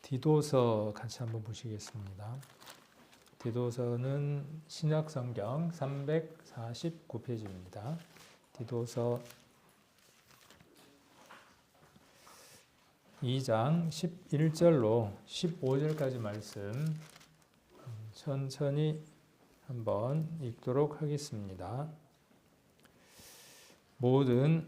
디도서 같이 한번 보시겠습니다. 디도서는 신약성경 349페이지입니다. 디도서 2장 11절로 15절까지 말씀 천천히 한번 읽도록 하겠습니다. 모든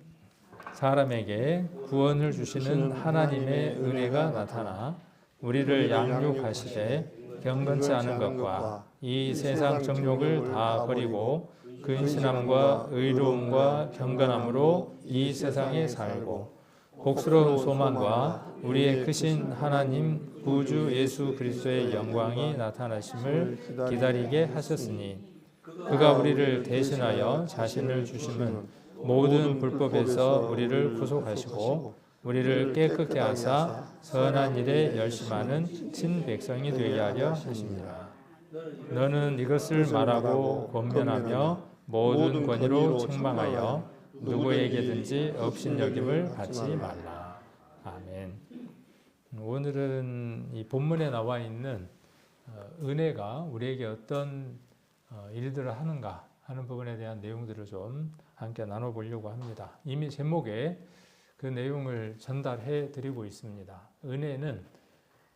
사람에게 구원을 주시는 하나님의 은혜가 나타나 우리를 양육하시되 경건치 않은 것과 이 세상 정욕을 다 버리고 근신함과 의로움과 경건함으로 이 세상에 살고 복스러운 소망과 우리의 크신 하나님 구주 예수 그리스도의 영광이 나타나심을 기다리게 하셨으니 그가 우리를 대신하여 자신을 주심은 모든 불법에서 우리를 구속하시고 우리를 깨끗게 하사 선한 일에 열심하는 친백성이 되게 하려 하십니다. 너는 이것을 말하고 권면하며 모든 권위로 책망하여 누구에게든지 업신여김을 받지 말라. 아멘. 오늘은 이 본문에 나와 있는 은혜가 우리에게 어떤 일들을 하는가 하는 부분에 대한 내용들을 좀 함께 나눠보려고 합니다. 이미 제목에 그 내용을 전달해 드리고 있습니다.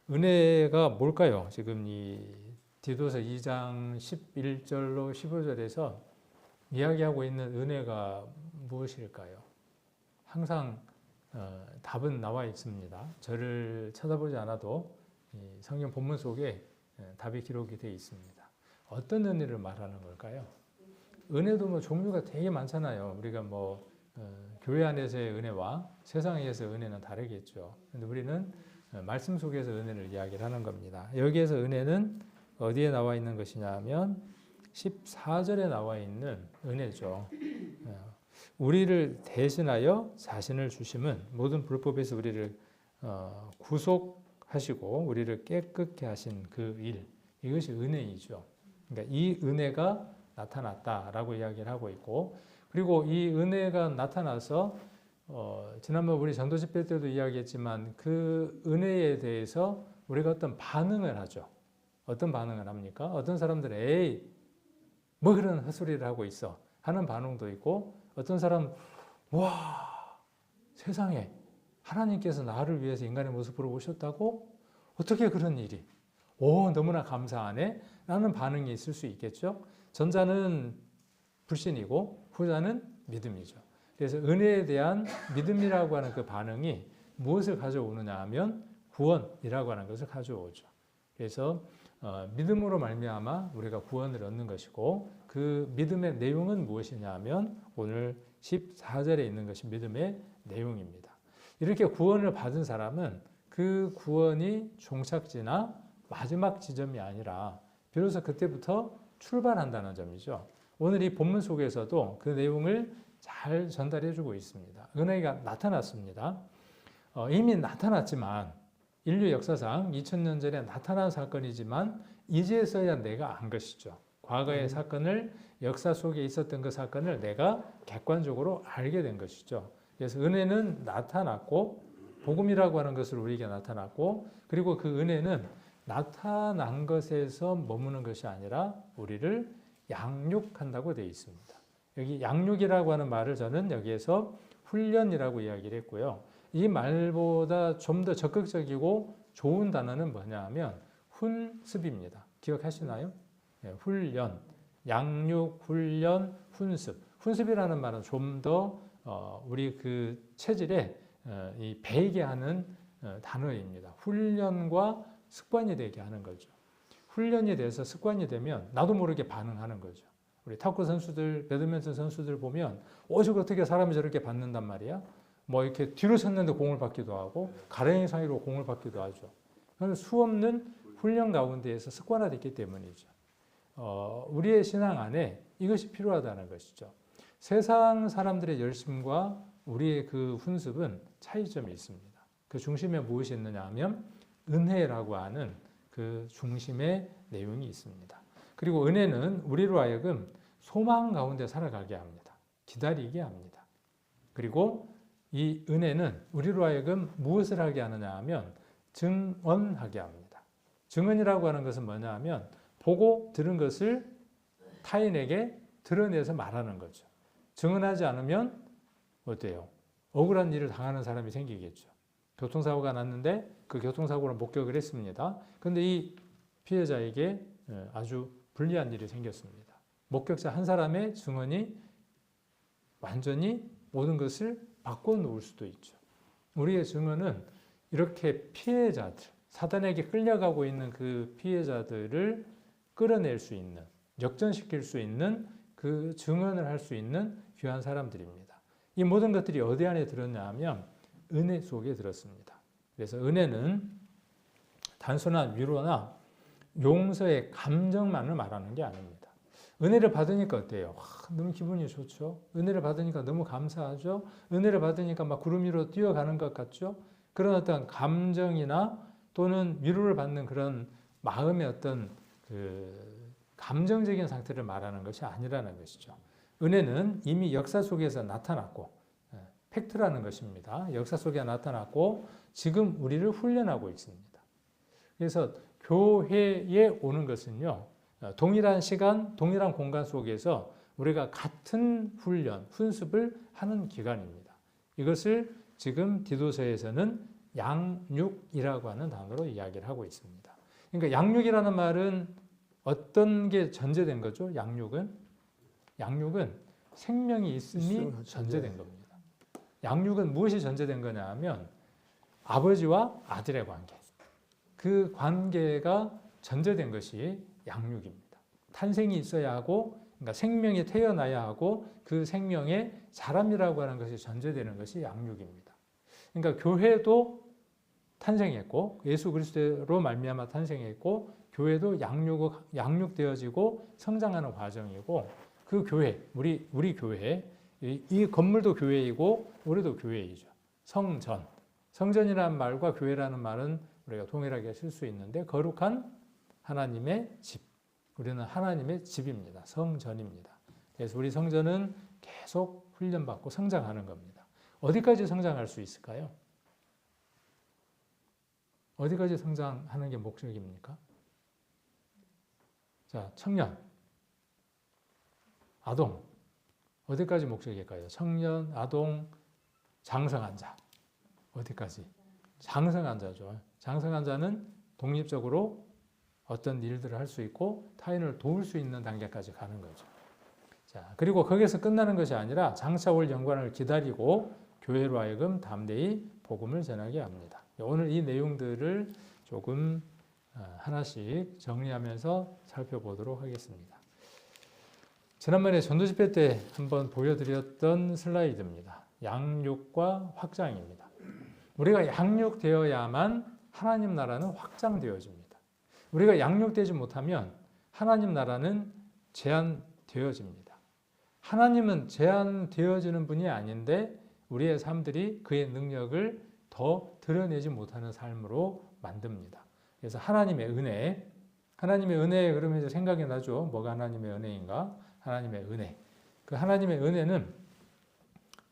은혜가 뭘까요? 지금 이 디도서 2장 11절로 15절에서 이야기하고 있는 은혜가 무엇일까요? 항상 답은 나와 있습니다. 저를 쳐다보지 않아도 성경 본문 속에 답이 기록이 되어 있습니다. 어떤 은혜를 말하는 걸까요? 은혜도 뭐 종류가 되게 많잖아요. 우리가 교회 안에서의 은혜와 세상에서의 은혜는 다르겠죠. 근데 우리는 말씀 속에서 은혜를 이야기를 하는 겁니다. 여기에서 은혜는 어디에 나와 있는 것이냐 하면 14절에 나와 있는 은혜죠. 우리를 대신하여 자신을 주심은 모든 불법에서 우리를 구속하시고 우리를 깨끗게 하신 그 일, 이것이 은혜이죠. 그러니까 이 은혜가 나타났다라고 이야기를 하고 있고, 그리고 이 은혜가 나타나서 지난번 우리 전도 집회 때도 이야기했지만 그 은혜에 대해서 우리가 어떤 반응을 하죠. 어떤 반응을 합니까? 어떤 사람들은 에이 뭐 그런 헛소리를 하고 있어 하는 반응도 있고, 어떤 사람 와 세상에 하나님께서 나를 위해서 인간의 모습으로 오셨다고? 어떻게 그런 일이? 오 너무나 감사하네 라는 반응이 있을 수 있겠죠. 전자는 불신이고 후자는 믿음이죠. 그래서 은혜에 대한 믿음이라고 하는 그 반응이 무엇을 가져오느냐 하면 구원이라고 하는 것을 가져오죠. 그래서 믿음으로 말미암아 우리가 구원을 얻는 것이고, 그 믿음의 내용은 무엇이냐 하면 오늘 14절에 있는 것이 믿음의 내용입니다. 이렇게 구원을 받은 사람은 그 구원이 종착지나 마지막 지점이 아니라 비로소 그때부터 출발한다는 점이죠. 오늘 이 본문 속에서도 그 내용을 잘 전달해 주고 있습니다. 은혜가 나타났습니다. 이미 나타났지만 인류 역사상 2000년 전에 나타난 사건이지만 이제서야 내가 안 것이죠. 과거의 사건을, 역사 속에 있었던 그 사건을 내가 객관적으로 알게 된 것이죠. 그래서 은혜는 나타났고 복음이라고 하는 것을 우리에게 나타났고, 그리고 그 은혜는 나타난 것에서 머무는 것이 아니라 우리를 양육한다고 되어 있습니다. 여기 양육이라고 하는 말을 저는 여기에서 훈련이라고 이야기를 했고요. 이 말보다 좀 더 적극적이고 좋은 단어는 뭐냐 하면 훈습입니다. 기억하시나요? 훈련, 양육, 훈련, 훈습. 훈습이라는 말은 좀 더 우리 그 체질에 배이게 하는 단어입니다. 훈련과 습관이 되게 하는 거죠. 훈련이 돼서 습관이 되면 나도 모르게 반응하는 거죠. 우리 탁구 선수들, 배드민턴 선수들 보면 저거 어떻게 사람이 저렇게 받는단 말이야? 이렇게 뒤로 섰는데 공을 받기도 하고 가랭이 사이로 공을 받기도 하죠. 그건 수없는 훈련 가운데에서 습관화됐기 때문이죠. 우리의 신앙 안에 이것이 필요하다는 것이죠. 세상 사람들의 열심과 우리의 그 훈습은 차이점이 있습니다. 그 중심에 무엇이 있느냐 하면 은혜라고 하는 그 중심의 내용이 있습니다. 그리고 은혜는 우리로 하여금 소망 가운데 살아가게 합니다. 기다리게 합니다. 그리고 이 은혜는 우리로 하여금 무엇을 하게 하느냐 하면 증언하게 합니다. 증언이라고 하는 것은 뭐냐 하면 보고 들은 것을 타인에게 드러내서 말하는 거죠. 증언하지 않으면 어때요? 억울한 일을 당하는 사람이 생기겠죠. 교통사고가 났는데 그 교통사고를 목격을 했습니다. 그런데 이 피해자에게 아주 불리한 일이 생겼습니다. 목격자 한 사람의 증언이 완전히 모든 것을 바꿔놓을 수도 있죠. 우리의 증언은 이렇게 피해자들, 사단에게 끌려가고 있는 그 피해자들을 끌어낼 수 있는, 역전시킬 수 있는 그 증언을 할 수 있는 귀한 사람들입니다. 이 모든 것들이 어디 안에 들었냐 하면 은혜 속에 들었습니다. 그래서 은혜는 단순한 위로나 용서의 감정만을 말하는 게 아닙니다. 은혜를 받으니까 어때요? 너무 기분이 좋죠. 은혜를 받으니까 너무 감사하죠. 은혜를 받으니까 막 구름 위로 뛰어가는 것 같죠. 그런 어떤 감정이나 또는 위로를 받는 그런 마음의 어떤 그 감정적인 상태를 말하는 것이 아니라는 것이죠. 은혜는 이미 역사 속에서 나타났고 팩트라는 것입니다. 역사 속에 나타났고 지금 우리를 훈련하고 있습니다. 그래서 교회에 오는 것은요. 동일한 시간, 동일한 공간 속에서 우리가 같은 훈련, 훈습을 하는 기간입니다. 이것을 지금 디도서에서는 양육이라고 하는 단어로 이야기를 하고 있습니다. 그러니까 양육이라는 말은 어떤 게 전제된 거죠? 양육은 생명이 있음이 전제된 겁니다. 양육은 무엇이 전제된 거냐 하면 아버지와 아들의 관계. 그 관계가 전제된 것이 양육입니다. 탄생이 있어야 하고, 그러니까 생명이 태어나야 하고 그 생명에 자람이라고 하는 것이 전제되는 것이 양육입니다. 그러니까 교회도 탄생했고 예수 그리스도로 말미암아 탄생했고 교회도 양육되어지고 성장하는 과정이고 그 교회, 우리 교회, 이 건물도 교회이고 우리도 교회이죠. 성전이라는 말과 교회라는 말은 우리가 동일하게 쓸 수 있는데 거룩한 하나님의 집. 우리는 하나님의 집입니다. 성전입니다. 그래서 우리 성전은 계속 훈련받고 성장하는 겁니다. 어디까지 성장할 수 있을까요? 어디까지 성장하는 게 목적입니까? 자, 청년, 아동, 어디까지 목적일까요? 청년, 아동, 장성한 자, 어디까지? 장성한 자죠. 장성한 자는 독립적으로 어떤 일들을 할 수 있고 타인을 도울 수 있는 단계까지 가는 거죠. 자, 그리고 거기서 끝나는 것이 아니라 장차 올 영광을 기다리고 교회로 하여금 담대히 복음을 전하게 합니다. 오늘 이 내용들을 조금 하나씩 정리하면서 살펴보도록 하겠습니다. 지난번에 전도집회 때 한번 보여드렸던 슬라이드입니다. 양육과 확장입니다. 우리가 양육되어야만 하나님 나라는 확장되어집니다. 우리가 양육되지 못하면 하나님 나라는 제한되어집니다. 하나님은 제한되어지는 분이 아닌데 우리의 삶들이 그의 능력을 더 드러내지 못하는 삶으로 만듭니다. 그래서 하나님의 은혜 그러면 생각이 나죠. 뭐가 하나님의 은혜인가? 하나님의 은혜. 그 하나님의 은혜는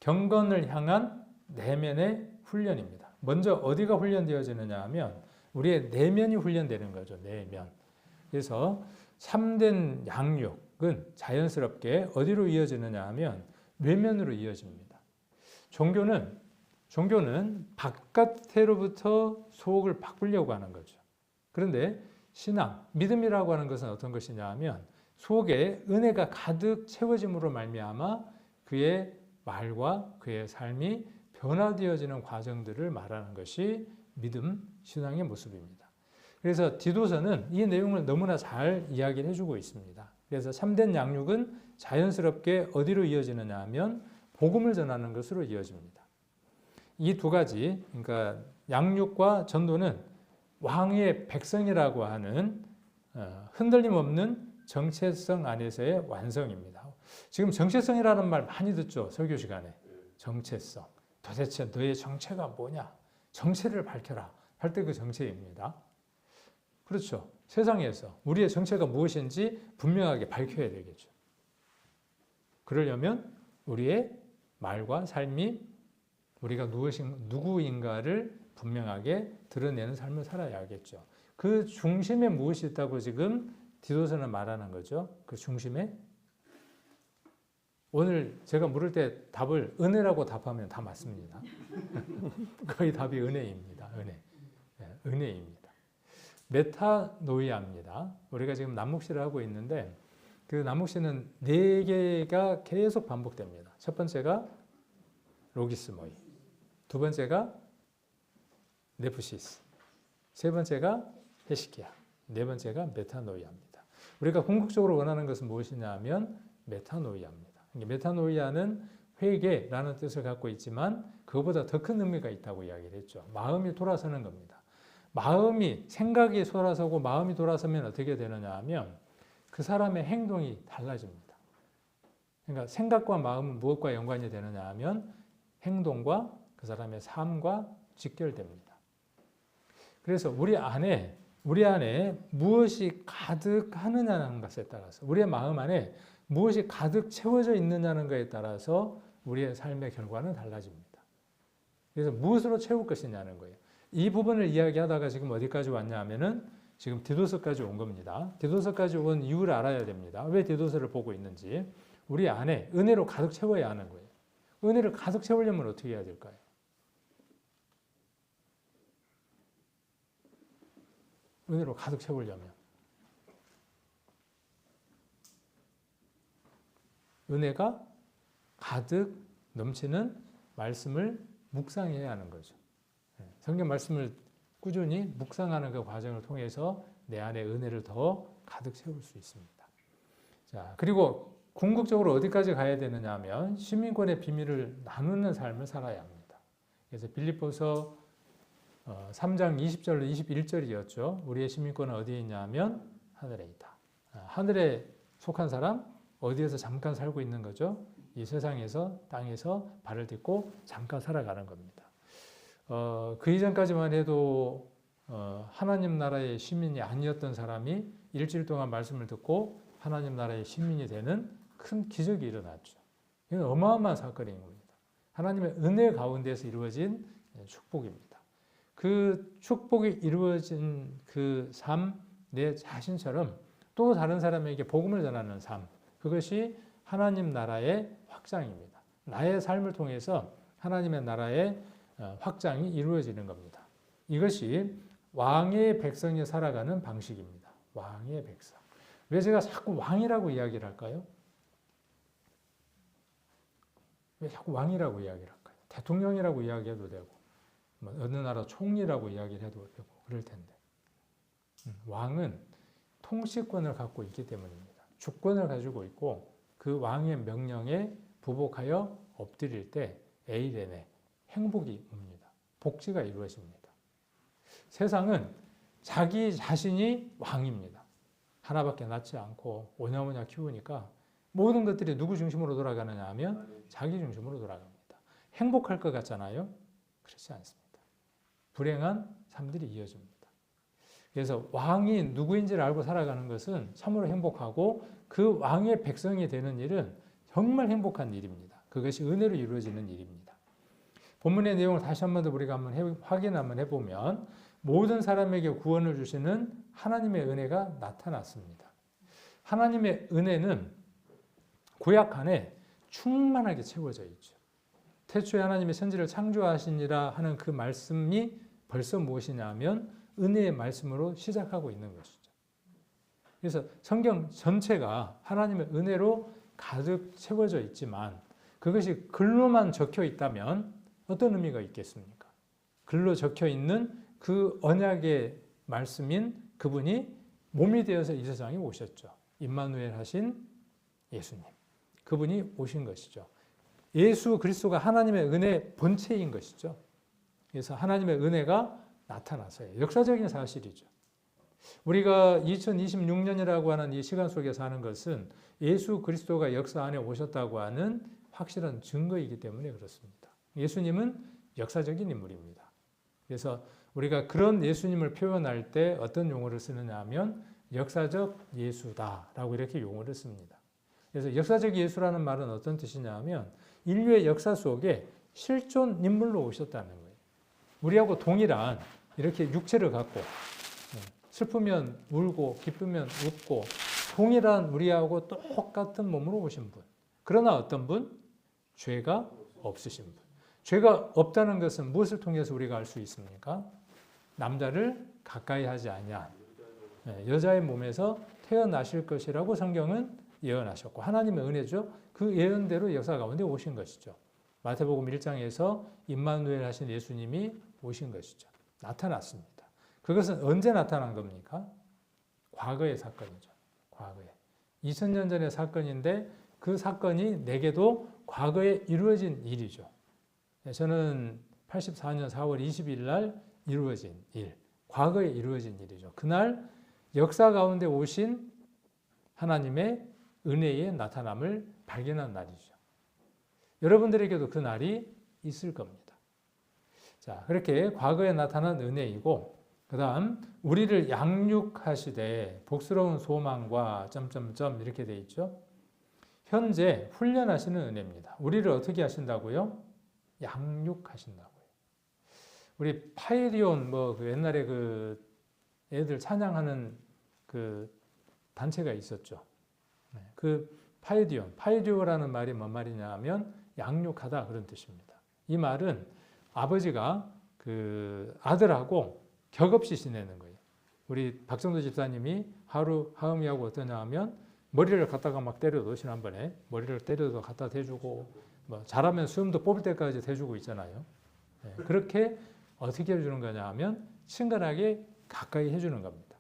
경건을 향한 내면의 훈련입니다. 먼저 어디가 훈련되어지느냐 하면 우리의 내면이 훈련되는 거죠. 내면. 그래서 참된 양육은 자연스럽게 어디로 이어지느냐 하면 외면으로 이어집니다. 종교는 바깥으로부터 속을 바꾸려고 하는 거죠. 그런데 신앙, 믿음이라고 하는 것은 어떤 것이냐 하면 속에 은혜가 가득 채워짐으로 말미암아 그의 말과 그의 삶이 변화되어지는 과정들을 말하는 것이 믿음, 신앙의 모습입니다. 그래서 디도서는 이 내용을 너무나 잘 이야기를 해주고 있습니다. 그래서 참된 양육은 자연스럽게 어디로 이어지느냐 하면 복음을 전하는 것으로 이어집니다. 이 두 가지, 그러니까 양육과 전도는 왕의 백성이라고 하는 흔들림 없는 정체성 안에서의 완성입니다. 지금 정체성이라는 말 많이 듣죠. 설교 시간에. 정체성. 도대체 너의 정체가 뭐냐? 정체를 밝혀라. 할 때 그 정체입니다. 그렇죠. 세상에서 우리의 정체가 무엇인지 분명하게 밝혀야 되겠죠. 그러려면 우리의 말과 삶이 우리가 누구인가를 분명하게 드러내는 삶을 살아야겠죠. 그 중심에 무엇이 있다고 지금 디도서는 말하는 거죠. 그 중심에 오늘 제가 물을 때 답을 은혜라고 답하면 다 맞습니다. 거의 답이 은혜입니다. 은혜입니다. 메타노이아입니다. 우리가 지금 남목시를 하고 있는데 그 남목시는 4개가 계속 반복됩니다. 첫 번째가 로기스모이, 두 번째가 네프시스, 세 번째가 헤시키야, 네 번째가 메타노이아입니다. 우리가 궁극적으로 원하는 것은 무엇이냐 하면 메타노이아입니다. 메타노이아는 회개라는 뜻을 갖고 있지만 그것보다 더 큰 의미가 있다고 이야기를 했죠. 마음이 돌아서는 겁니다. 생각이 돌아서고 마음이 돌아서면 어떻게 되느냐 하면 그 사람의 행동이 달라집니다. 그러니까 생각과 마음은 무엇과 연관이 되느냐 하면 행동과 그 사람의 삶과 직결됩니다. 그래서 우리 안에 무엇이 가득하느냐는 것에 따라서 우리의 마음 안에 무엇이 가득 채워져 있느냐는 것에 따라서 우리의 삶의 결과는 달라집니다. 그래서 무엇으로 채울 것이냐는 거예요. 이 부분을 이야기하다가 지금 어디까지 왔냐 하면은 지금 디도서까지 온 겁니다. 디도서까지 온 이유를 알아야 됩니다. 왜 디도서를 보고 있는지. 우리 안에 은혜로 가득 채워야 하는 거예요. 은혜를 가득 채우려면 어떻게 해야 될까요? 은혜로 가득 채우려면 은혜가 가득 넘치는 말씀을 묵상해야 하는 거죠. 성경 말씀을 꾸준히 묵상하는 그 과정을 통해서 내 안에 은혜를 더 가득 채울 수 있습니다. 자, 그리고 궁극적으로 어디까지 가야 되느냐 하면 시민권의 비밀을 나누는 삶을 살아야 합니다. 그래서 빌립보서 3장 20절로 21절이었죠. 우리의 시민권은 어디에 있냐 하면 하늘에 있다. 하늘에 속한 사람, 어디에서 잠깐 살고 있는 거죠? 이 세상에서, 땅에서 발을 딛고 잠깐 살아가는 겁니다. 그 이전까지만 해도 하나님 나라의 시민이 아니었던 사람이 일주일 동안 말씀을 듣고 하나님 나라의 시민이 되는 큰 기적이 일어났죠. 이건 어마어마한 사건인 겁니다. 하나님의 은혜 가운데서 이루어진 축복입니다. 그 축복이 이루어진 그 삶, 내 자신처럼 또 다른 사람에게 복음을 전하는 삶, 그것이 하나님 나라의 확장입니다. 나의 삶을 통해서 하나님의 나라의 확장이 이루어지는 겁니다. 이것이 왕의 백성이 살아가는 방식입니다. 왕의 백성. 왜 제가 자꾸 왕이라고 이야기를 할까요? 왜 자꾸 왕이라고 이야기를 할까요? 대통령이라고 이야기해도 되고 어느 나라 총리라고 이야기를 해도 되고 그럴 텐데 왕은 통치권을 갖고 있기 때문입니다. 주권을 가지고 있고 그 왕의 명령에 부복하여 엎드릴 때 에이레네 행복이 옵니다. 복지가 이루어집니다. 세상은 자기 자신이 왕입니다. 하나밖에 낳지 않고 오냐오냐 키우니까 모든 것들이 누구 중심으로 돌아가느냐 하면 자기 중심으로 돌아갑니다. 행복할 것 같잖아요. 그렇지 않습니다. 불행한 삶들이 이어집니다. 그래서 왕이 누구인지를 알고 살아가는 것은 참으로 행복하고 그 왕의 백성이 되는 일은 정말 행복한 일입니다. 그것이 은혜로 이루어지는 일입니다. 본문의 내용을 다시 한 번 더 우리가 확인 한번 해보면 모든 사람에게 구원을 주시는 하나님의 은혜가 나타났습니다. 하나님의 은혜는 구약 안에 충만하게 채워져 있죠. 태초에 하나님의 천지를 창조하시니라 하는 그 말씀이 벌써 무엇이냐 하면 은혜의 말씀으로 시작하고 있는 것이죠. 그래서 성경 전체가 하나님의 은혜로 가득 채워져 있지만 그것이 글로만 적혀 있다면 어떤 의미가 있겠습니까? 글로 적혀 있는 그 언약의 말씀인 그분이 몸이 되어서 이 세상에 오셨죠. 임마누엘 하신 예수님. 그분이 오신 것이죠. 예수 그리스도가 하나님의 은혜 본체인 것이죠. 그래서 하나님의 은혜가 나타나서요. 역사적인 사실이죠. 우리가 2026년이라고 하는 이 시간 속에 사는 것은 예수 그리스도가 역사 안에 오셨다고 하는 확실한 증거이기 때문에 그렇습니다. 예수님은 역사적인 인물입니다. 그래서 우리가 그런 예수님을 표현할 때 어떤 용어를 쓰느냐 하면 역사적 예수다라고 이렇게 용어를 씁니다. 그래서 역사적 예수라는 말은 어떤 뜻이냐 하면 인류의 역사 속에 실존 인물로 오셨다는 거예요. 우리하고 동일한 이렇게 육체를 갖고 슬프면 울고 기쁘면 웃고 동일한 우리하고 똑같은 몸으로 오신 분. 그러나 어떤 분? 죄가 없으신 분. 죄가 없다는 것은 무엇을 통해서 우리가 알 수 있습니까? 남자를 가까이 하지 아니한 여자의 몸에서 태어나실 것이라고 성경은 예언하셨고 하나님의 은혜죠. 그 예언대로 역사 가운데 오신 것이죠. 마태복음 1장에서 임마누엘 하신 예수님이 오신 것이죠. 나타났습니다. 그것은 언제 나타난 겁니까? 과거의 사건이죠. 과거에. 2000년 전의 사건인데 그 사건이 내게도 과거에 이루어진 일이죠. 저는 84년 4월 20일 날 이루어진 일, 과거에 이루어진 일이죠. 그날 역사 가운데 오신 하나님의 은혜의 나타남을 발견한 날이죠. 여러분들에게도 그 날이 있을 겁니다. 자, 그렇게 과거에 나타난 은혜이고, 그 다음, 우리를 양육하시되 복스러운 소망과 점점점 이렇게 돼 있죠. 현재 훈련하시는 은혜입니다. 우리를 어떻게 하신다고요? 양육하신다고요. 우리 파이리온 그 옛날에 그 애들 찬양하는 그 단체가 있었죠. 그 파이디오라는 말이 뭔 말이냐 하면 양육하다 그런 뜻입니다. 이 말은 아버지가 그 아들하고 격없이 지내는 거예요. 우리 박정도 집사님이 하음이하고 어떠냐 하면 머리를 갖다가 막 때려도 지난번에 머리를 때려도 갖다 대주고 뭐 잘하면 수염도 뽑을 때까지 대주고 있잖아요. 그렇게 어떻게 해주는 거냐 하면 친근하게 가까이 해주는 겁니다.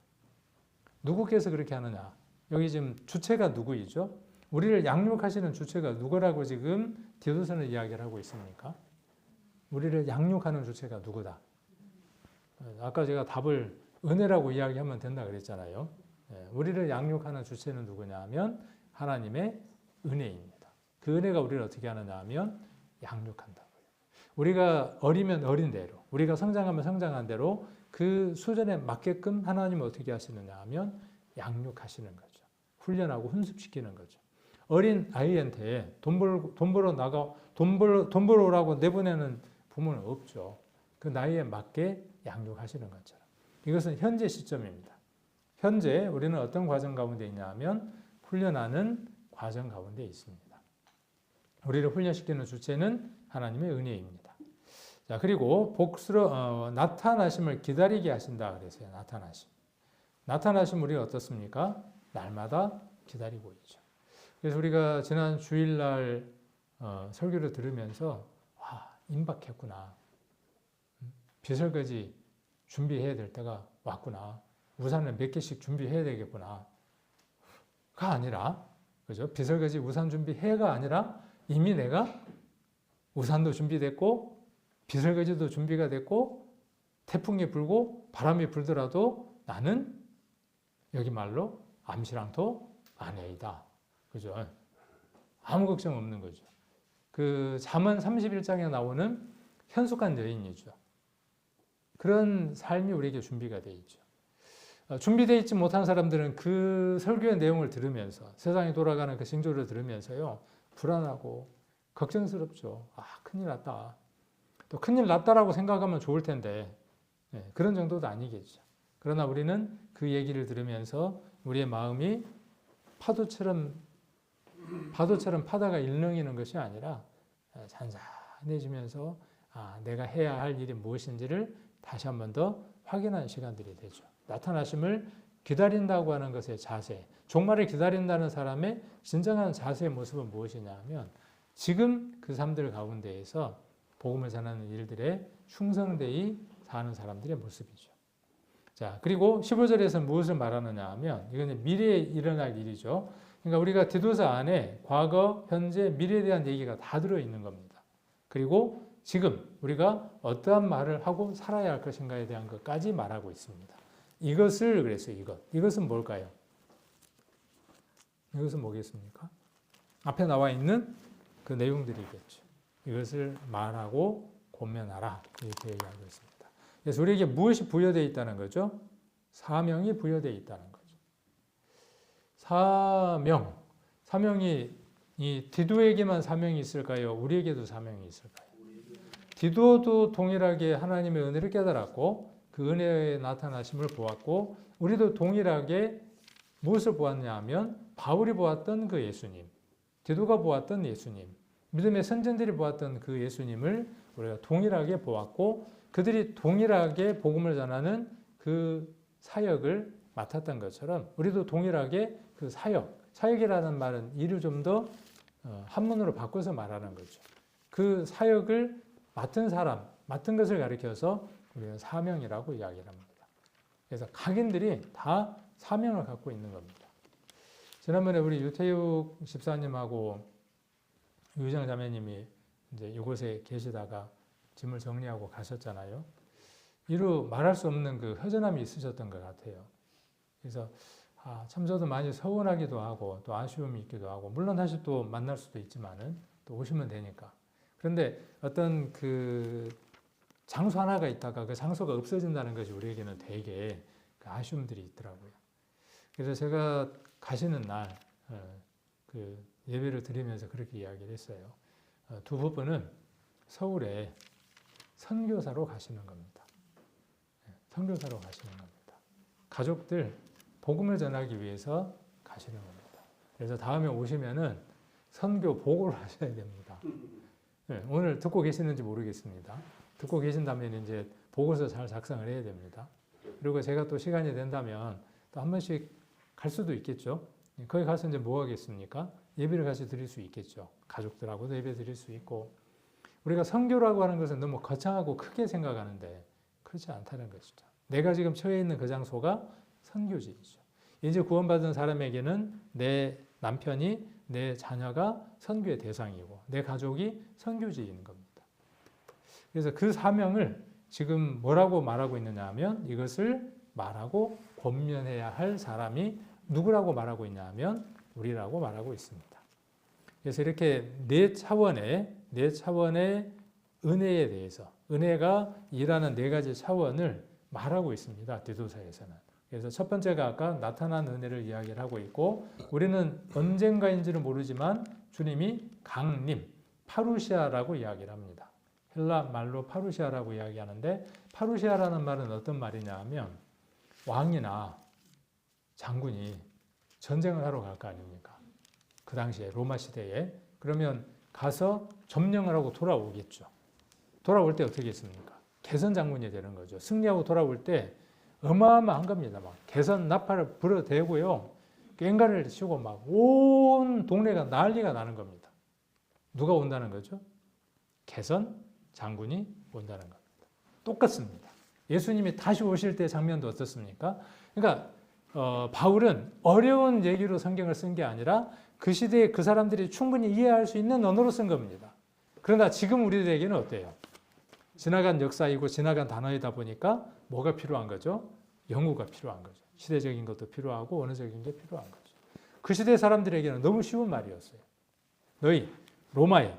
누구께서 그렇게 하느냐? 여기 지금 주체가 누구이죠? 우리를 양육하시는 주체가 누구라고 지금 디도서는 이야기를 하고 있습니까? 우리를 양육하는 주체가 누구다? 아까 제가 답을 은혜라고 이야기하면 된다 그랬잖아요. 우리를 양육하는 주체는 누구냐 하면 하나님의 은혜입니다. 그 은혜가 우리를 어떻게 하느냐 하면 양육한다고요. 우리가 어리면 어린 대로, 우리가 성장하면 성장한 대로 그 수준에 맞게끔 하나님은 어떻게 하시느냐 하면 양육하시는 거죠. 훈련하고 훈습시키는 거죠. 어린 아이한테 돈 벌어라고 내보내는 부모는 없죠. 그 나이에 맞게 양육하시는 것처럼. 이것은 현재 시점입니다. 현재 우리는 어떤 과정 가운데 있냐 하면 훈련하는 과정 가운데 있습니다. 우리를 훈련시키는 주체는 하나님의 은혜입니다. 자, 그리고 나타나심을 기다리게 하신다 그랬어요. 나타나심 우리가 어떻습니까? 날마다 기다리고 있죠. 그래서 우리가 지난 주일날 설교를 들으면서 임박했구나. 비설거지 준비해야 될 때가 왔구나. 우산을 몇 개씩 준비해야 되겠구나. 가 아니라, 그죠? 비설거지 우산 준비해가 아니라 이미 내가 우산도 준비됐고, 비설거지도 준비가 됐고, 태풍이 불고, 바람이 불더라도 나는 여기 말로 암시랑토 아내이다. 그죠? 아무 걱정 없는 거죠. 그 잠언 31장에 나오는 현숙한 여인이죠. 그런 삶이 우리에게 준비가 되어 있죠. 준비되어 있지 못한 사람들은 그 설교의 내용을 들으면서 세상이 돌아가는 그 징조를 들으면서요. 불안하고 걱정스럽죠. 큰일 났다. 또 큰일 났다라고 생각하면 좋을 텐데 그런 정도도 아니겠죠. 그러나 우리는 그 얘기를 들으면서 우리의 마음이 파도처럼 파다가 일렁이는 것이 아니라 잔잔해지면서 내가 해야 할 일이 무엇인지를 다시 한 번 더 확인하는 시간들이 되죠. 나타나심을 기다린다고 하는 것의 자세, 종말을 기다린다는 사람의 진정한 자세의 모습은 무엇이냐 하면 지금 그 삶들 가운데에서 복음을 전하는 일들에 충성되이 사는 사람들의 모습이죠. 자, 그리고 15절에서 무엇을 말하느냐 하면 이건 미래에 일어날 일이죠. 그러니까 우리가 디도서 안에 과거, 현재, 미래에 대한 얘기가 다 들어있는 겁니다. 그리고 지금 우리가 어떠한 말을 하고 살아야 할 것인가에 대한 것까지 말하고 있습니다. 이것을 그랬어요. 이것은 뭘까요? 이것은 뭐겠습니까? 앞에 나와 있는 그 내용들이겠죠. 이것을 말하고 권면하라 이렇게 얘기하고 있습니다. 그래서 우리에게 무엇이 부여되어 있다는 거죠? 사명이 부여되어 있다는 거죠. 사명이 이 디도에게만 사명이 있을까요? 우리에게도 사명이 있을까요? 디도도 동일하게 하나님의 은혜를 깨달았고 그 그 은혜의 나타나심을 보았고 우리도 동일하게 무엇을 보았냐 하면 바울이 보았던 그 예수님, 디도가 보았던 예수님, 믿음의 선전들이 보았던 그 예수님을 우리가 동일하게 보았고 그들이 동일하게 복음을 전하는 그 사역을 맡았던 것처럼 우리도 동일하게 그 사역이라는 말은 이를 좀 더 한문으로 바꿔서 말하는 거죠. 그 사역을 맡은 사람, 맡은 것을 가리켜서 우리가 사명이라고 이야기를 합니다. 그래서 각인들이 다 사명을 갖고 있는 겁니다. 지난번에 우리 유태육 집사님하고 유정 자매님이 이제 이곳에 계시다가 짐을 정리하고 가셨잖아요. 이루 말할 수 없는 그 허전함이 있으셨던 것 같아요. 그래서 참 저도 많이 서운하기도 하고 또 아쉬움이 있기도 하고 물론 다시 또 만날 수도 있지만은 또 오시면 되니까. 그런데 어떤 그 장소 하나가 있다가 그 장소가 없어진다는 것이 우리에게는 되게 그 아쉬움들이 있더라고요. 그래서 제가 가시는 날 그 예배를 드리면서 그렇게 이야기를 했어요. 두 부부는 서울에 선교사로 가시는 겁니다. 선교사로 가시는 겁니다. 가족들 복음을 전하기 위해서 가시는 겁니다. 그래서 다음에 오시면은 선교 보고를 하셔야 됩니다. 오늘 듣고 계시는지 모르겠습니다. 듣고 계신다면 이제 보고서 잘 작성을 해야 됩니다. 그리고 제가 또 시간이 된다면 또 한 번씩 갈 수도 있겠죠. 거기 가서 이제 뭐 하겠습니까? 예배를 같이 드릴 수 있겠죠. 가족들하고도 예배 드릴 수 있고. 우리가 선교라고 하는 것은 너무 거창하고 크게 생각하는데 그렇지 않다는 것이죠. 내가 지금 처해 있는 그 장소가 선교지이죠. 이제 구원받은 사람에게는 내 남편이, 내 자녀가 선교의 대상이고 내 가족이 선교지인 겁니다. 그래서 그 사명을 지금 뭐라고 말하고 있느냐 하면 이것을 말하고 권면해야 할 사람이 누구라고 말하고 있냐 하면 우리라고 말하고 있습니다. 그래서 이렇게 네 차원의 은혜에 대해서 은혜가 일하는 네 가지 차원을 말하고 있습니다. 디도서에서는. 그래서 첫 번째가 아까 나타난 은혜를 이야기를 하고 있고 우리는 언젠가인지는 모르지만 주님이 강림, 파루시아라고 이야기를 합니다. 헬라 말로 파루시아라고 이야기하는데 파루시아라는 말은 어떤 말이냐 하면 왕이나 장군이 전쟁을 하러 갈 거 아닙니까? 그 당시에 로마 시대에. 그러면 가서 점령을 하고 돌아오겠죠. 돌아올 때 어떻게 했습니까? 개선 장군이 되는 거죠. 승리하고 돌아올 때 어마어마한 겁니다. 막 개선 나팔을 불어대고요. 꽹과를 치고 막 온 동네가 난리가 나는 겁니다. 누가 온다는 거죠? 개선 장군이 온다는 겁니다. 똑같습니다. 예수님이 다시 오실 때 장면도 어떻습니까? 그러니까 바울은 어려운 얘기로 성경을 쓴 게 아니라 그 시대에 그 사람들이 충분히 이해할 수 있는 언어로 쓴 겁니다. 그러나 지금 우리들에게는 어때요? 지나간 역사이고 지나간 단어이다 보니까 뭐가 필요한 거죠? 연구가 필요한 거죠. 시대적인 것도 필요하고 언어적인 게 필요한 거죠. 그 시대 사람들에게는 너무 쉬운 말이었어요. 너희 로마의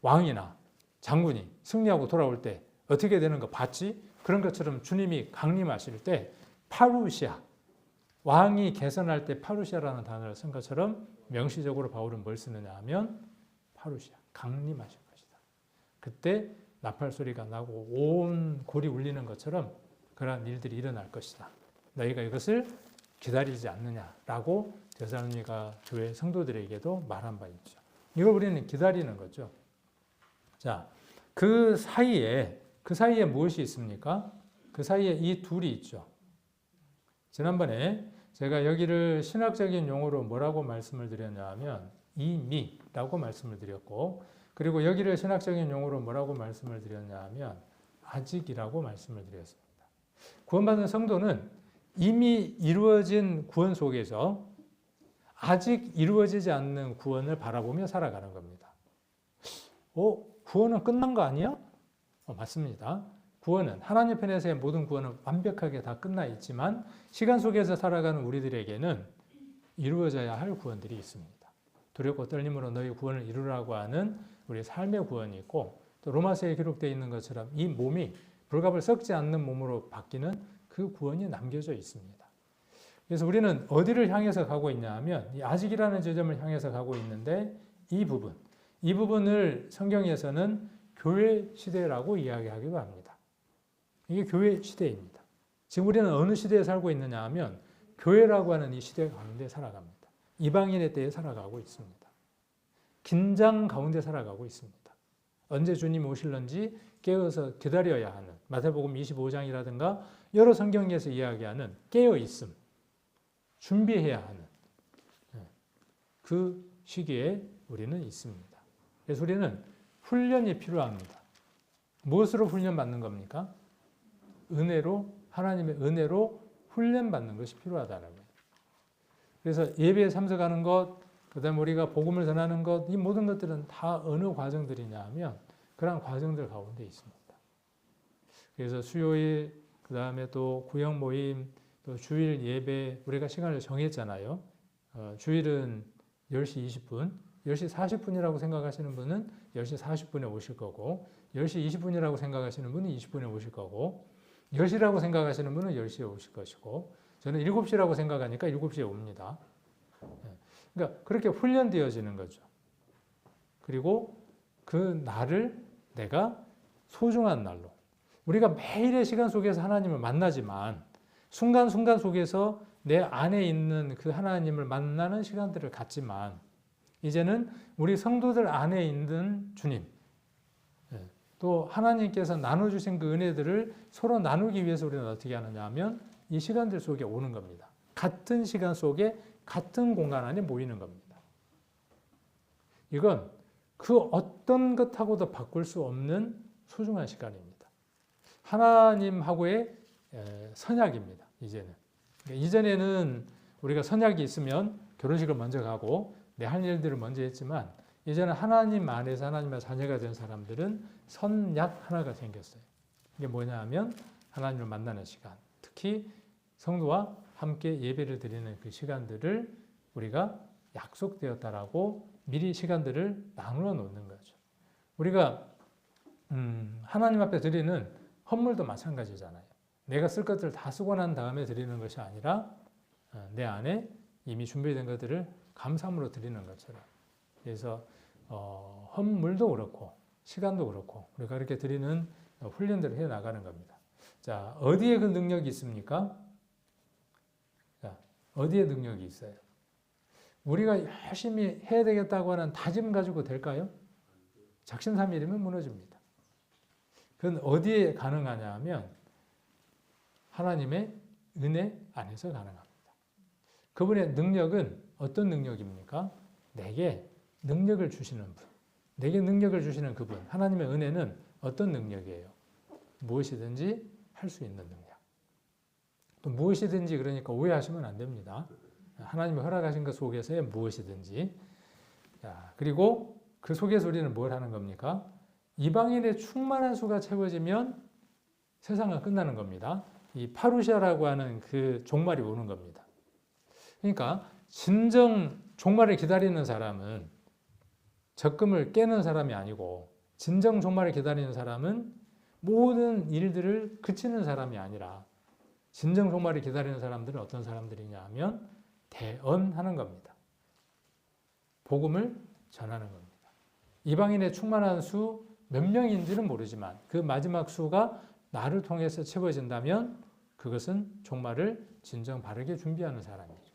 왕이나 장군이 승리하고 돌아올 때 어떻게 되는 거 봤지? 그런 것처럼 주님이 강림하실 때 파루시아, 왕이 개선할 때 파루시아라는 단어를 쓴 것처럼 명시적으로 바울은 뭘 쓰느냐 하면 파루시아, 강림하실 것이다. 그때 나팔 소리가 나고 온 골이 울리는 것처럼 그러한 일들이 일어날 것이다. 너희가 이것을 기다리지 않느냐라고 데살로니가 교회 성도들에게도 말한 바 있죠. 이걸 우리는 기다리는 거죠. 자, 그 사이에 무엇이 있습니까? 그 사이에 이 둘이 있죠. 지난번에 제가 여기를 신학적인 용어로 뭐라고 말씀을 드렸냐 하면 이미라고 말씀을 드렸고 그리고 여기를 신학적인 용어로 뭐라고 말씀을 드렸냐 하면 아직이라고 말씀을 드렸습니다. 구원받은 성도는 이미 이루어진 구원 속에서 아직 이루어지지 않는 구원을 바라보며 살아가는 겁니다. 구원은 끝난 거 아니야? 맞습니다. 구원은 하나님 편에서의 모든 구원은 완벽하게 다 끝나 있지만 시간 속에서 살아가는 우리들에게는 이루어져야 할 구원들이 있습니다. 두렵고 떨림으로 너희 구원을 이루라고 하는 우리 삶의 구원이 있고 또 로마서에 기록되어 있는 것처럼 이 몸이 불갑을 썩지 않는 몸으로 바뀌는 그 구원이 남겨져 있습니다. 그래서 우리는 어디를 향해서 가고 있냐 하면 이 아직이라는 지점을 향해서 가고 있는데 이 부분을 성경에서는 교회 시대라고 이야기하기도 합니다. 이게 교회 시대입니다. 지금 우리는 어느 시대에 살고 있느냐 하면 교회라고 하는 이 시대 가운데 살아갑니다. 이방인의 때에 살아가고 있습니다. 긴장 가운데 살아가고 있습니다. 언제 주님 오실런지 깨어서 기다려야 하는 마태복음 25장이라든가 여러 성경에서 이야기하는 깨어있음, 준비해야 하는 그 시기에 우리는 있습니다. 그래서 우리는 훈련이 필요합니다. 무엇으로 훈련받는 겁니까? 은혜로, 하나님의 은혜로 훈련받는 것이 필요하다는 거예요. 그래서 예배에 참석하는 것, 그 다음에 우리가 복음을 전하는 것, 이 모든 것들은 다 어느 과정들이냐 하면 그런 과정들 가운데 있습니다. 그래서 수요일, 그 다음에 또 구역 모임, 또 주일 예배, 우리가 시간을 정했잖아요. 주일은 10시 20분, 10시 40분이라고 생각하시는 분은 10시 40분에 오실 거고, 10시 20분이라고 생각하시는 분은 20분에 오실 거고, 10시라고 생각하시는 분은 10시에 오실 것이고, 저는 7시라고 생각하니까 7시에 옵니다. 그러니까 그렇게 훈련되어지는 거죠. 그리고 그 날을 내가 소중한 날로, 우리가 매일의 시간 속에서 하나님을 만나지만 순간순간 속에서 내 안에 있는 그 하나님을 만나는 시간들을 갖지만 이제는 우리 성도들 안에 있는 주님, 또 하나님께서 나눠주신 그 은혜들을 서로 나누기 위해서 우리는 어떻게 하느냐 하면 이 시간들 속에 오는 겁니다. 같은 시간 속에 같은 공간 안에 모이는 겁니다. 이건 그 어떤 것하고도 바꿀 수 없는 소중한 시간입니다. 하나님하고의 선약입니다. 이전에는 우리가 선약이 있으면 결혼식을 먼저 가고 내 할 일들을 먼저 했지만 이제는 하나님 안에서 하나님의 자녀가 된 사람들은 선약 하나가 생겼어요. 이게 뭐냐 하면 하나님을 만나는 시간, 특히 성도와 함께 예배를 드리는 그 시간들을 우리가 약속되었다라고 미리 시간들을 나누어 놓는 거죠. 우리가 하나님 앞에 드리는 헌물도 마찬가지잖아요. 내가 쓸 것들을 다 쓰고 난 다음에 드리는 것이 아니라 내 안에 이미 준비된 것들을 감사함으로 드리는 것처럼. 그래서 헌물도 그렇고 시간도 그렇고 우리가 이렇게 드리는 훈련들을 해 나가는 겁니다. 자, 어디에 그 능력이 있습니까? 자, 어디에 능력이 있어요? 우리가 열심히 해야 되겠다고 하는 다짐 가지고 될까요? 작심삼일이면 무너집니다. 그건 어디에 가능하냐 하면 하나님의 은혜 안에서 가능합니다. 그분의 능력은 어떤 능력입니까? 내게 능력을 주시는 분, 내게 능력을 주시는 그분, 하나님의 은혜는 어떤 능력이에요? 무엇이든지 할 수 있는 능력. 또 무엇이든지 그러니까 오해하시면 안 됩니다. 하나님이 허락하신 것 속에서의 무엇이든지. 자, 그리고 그 속에서 우리는 뭘 하는 겁니까? 이방인의 충만한 수가 채워지면 세상은 끝나는 겁니다. 이 파루시아라고 하는 그 종말이 오는 겁니다. 그러니까 진정 종말을 기다리는 사람은 적금을 깨는 사람이 아니고 진정 종말을 기다리는 사람은 모든 일들을 그치는 사람이 아니라 진정 종말을 기다리는 사람들은 어떤 사람들이냐 하면 대언하는 겁니다. 복음을 전하는 겁니다. 이방인의 충만한 수 몇 명인지는 모르지만 그 마지막 수가 나를 통해서 채워진다면 그것은 종말을 진정 바르게 준비하는 사람이죠.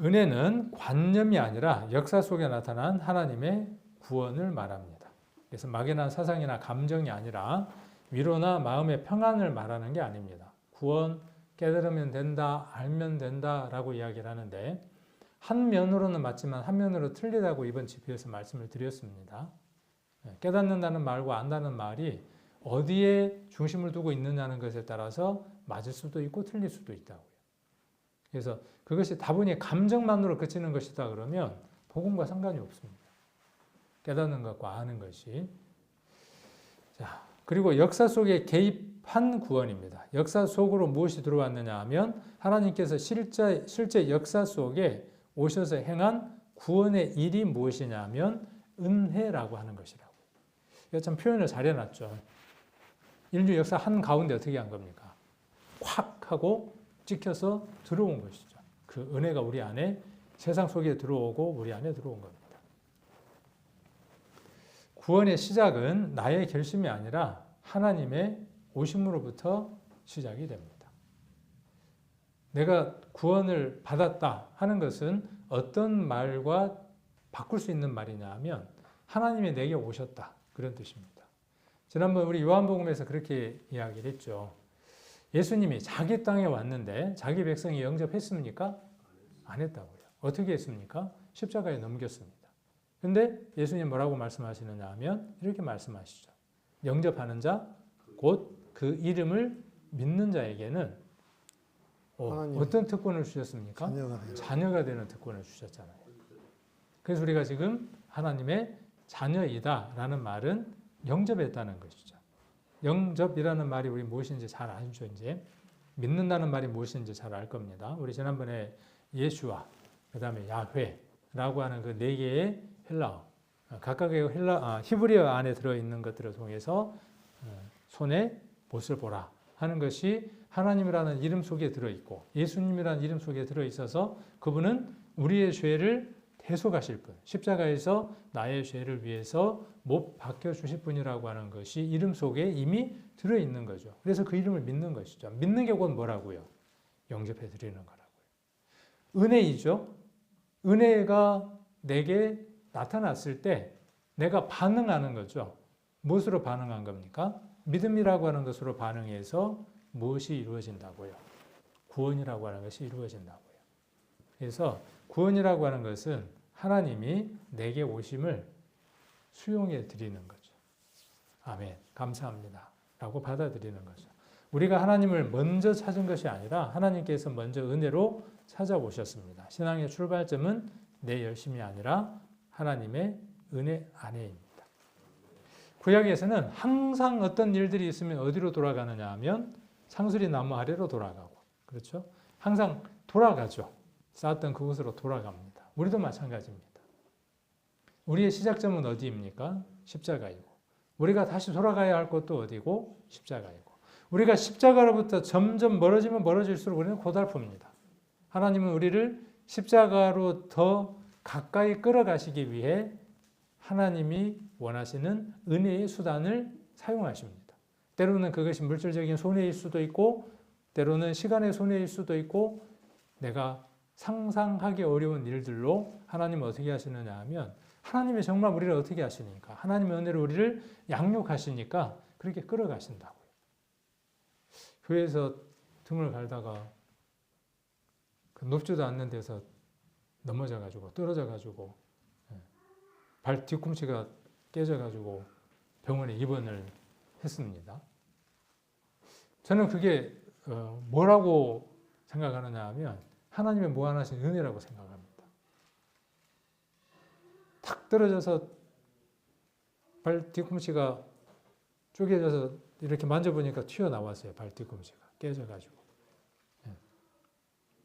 은혜는 관념이 아니라 역사 속에 나타난 하나님의 구원을 말합니다. 그래서 막연한 사상이나 감정이 아니라 위로나 마음의 평안을 말하는 게 아닙니다. 구원, 깨달으면 된다, 알면 된다라고 이야기를 하는데 한 면으로는 맞지만 한 면으로 틀리다고 이번 집회에서 말씀을 드렸습니다. 깨닫는다는 말과 안다는 말이 어디에 중심을 두고 있느냐는 것에 따라서 맞을 수도 있고 틀릴 수도 있다고요. 그래서 그것이 다분히 감정만으로 그치는 것이다 그러면 복음과 상관이 없습니다. 깨닫는 것과 아는 것이. 자, 그리고 역사 속에 개입한 구원입니다. 역사 속으로 무엇이 들어왔느냐 하면 하나님께서 실제 역사 속에 오셔서 행한 구원의 일이 무엇이냐 하면 은혜라고 하는 것이라고. 이거 참 표현을 잘 해놨죠. 인류 역사 한 가운데 어떻게 한 겁니까? 확 하고 찍혀서 들어온 것이죠. 그 은혜가 우리 안에 세상 속에 들어오고 우리 안에 들어온 겁니다. 구원의 시작은 나의 결심이 아니라 하나님의 오심으로부터 시작이 됩니다. 내가 구원을 받았다 하는 것은 어떤 말과 바꿀 수 있는 말이냐 하면 하나님이 내게 오셨다 그런 뜻입니다. 지난번 우리 요한복음에서 그렇게 이야기를 했죠. 예수님이 자기 땅에 왔는데 자기 백성이 영접했습니까? 안 했다고요. 어떻게 했습니까? 십자가에 넘겼습니다. 근데 예수님 뭐라고 말씀하시느냐 하면 이렇게 말씀하시죠. 영접하는 자, 곧 그 이름을 믿는 자에게는 어떤 특권을 주셨습니까? 자녀가 되는 특권을 주셨잖아요. 그래서 우리가 지금 하나님의 자녀이다라는 말은 영접했다는 것이죠. 영접이라는 말이 우리 무엇인지 잘 아시죠? 이제 믿는다는 말이 무엇인지 잘 알 겁니다. 우리 지난번에 예수와 그다음에 야훼라고 하는 그 네 개의 헬라어, 각각의 히브리어 안에 들어 있는 것들을 통해서 손에 못을 보라 하는 것이 하나님이라는 이름 속에 들어 있고 예수님이라는 이름 속에 들어 있어서 그분은 우리의 죄를 대속하실 분, 십자가에서 나의 죄를 위해서 못 박혀 주실 분이라고 하는 것이 이름 속에 이미 들어 있는 거죠. 그래서 그 이름을 믿는 것이죠. 믿는 게 곧 뭐라고요? 영접해 드리는 거라고요. 은혜이죠. 은혜가 내게 나타났을 때 내가 반응하는 거죠. 무엇으로 반응한 겁니까? 믿음이라고 하는 것으로 반응해서 무엇이 이루어진다고요? 구원이라고 하는 것이 이루어진다고요. 그래서 구원이라고 하는 것은 하나님이 내게 오심을 수용해 드리는 거죠. 아멘. 감사합니다. 라고 받아들이는 거죠. 우리가 하나님을 먼저 찾은 것이 아니라 하나님께서 먼저 은혜로 찾아오셨습니다. 신앙의 출발점은 내 열심이 아니라 하나님의 은혜 안에입니다. 구약에서는 항상 어떤 일들이 있으면 어디로 돌아가느냐 하면 상수리 나무 아래로 돌아가고, 그렇죠? 항상 돌아가죠. 쌓았던 그곳으로 돌아갑니다. 우리도 마찬가지입니다. 우리의 시작점은 어디입니까? 십자가이고, 우리가 다시 돌아가야 할 곳도 어디고? 십자가이고, 우리가 십자가로부터 점점 멀어지면 멀어질수록 우리는 고달픕니다. 하나님은 우리를 십자가로 더 가까이 끌어가시기 위해 하나님이 원하시는 은혜의 수단을 사용하십니다. 때로는 그것이 물질적인 손해일 수도 있고 때로는 시간의 손해일 수도 있고 내가 상상하기 어려운 일들로 하나님은 어떻게 하시느냐 하면 하나님이 정말 우리를 어떻게 하시니까 하나님의 은혜로 우리를 양육하시니까 그렇게 끌어가신다고요. 교회에서 등을 갈다가 그 높지도 않는 데서 넘어져가지고 떨어져가지고 발 뒤꿈치가 깨져가지고 병원에 입원을 했습니다. 저는 그게 뭐라고 생각하느냐 하면 하나님의 무한하신 은혜라고 생각합니다. 탁 떨어져서 발 뒤꿈치가 쪼개져서 이렇게 만져보니까 튀어나왔어요. 발 뒤꿈치가 깨져가지고.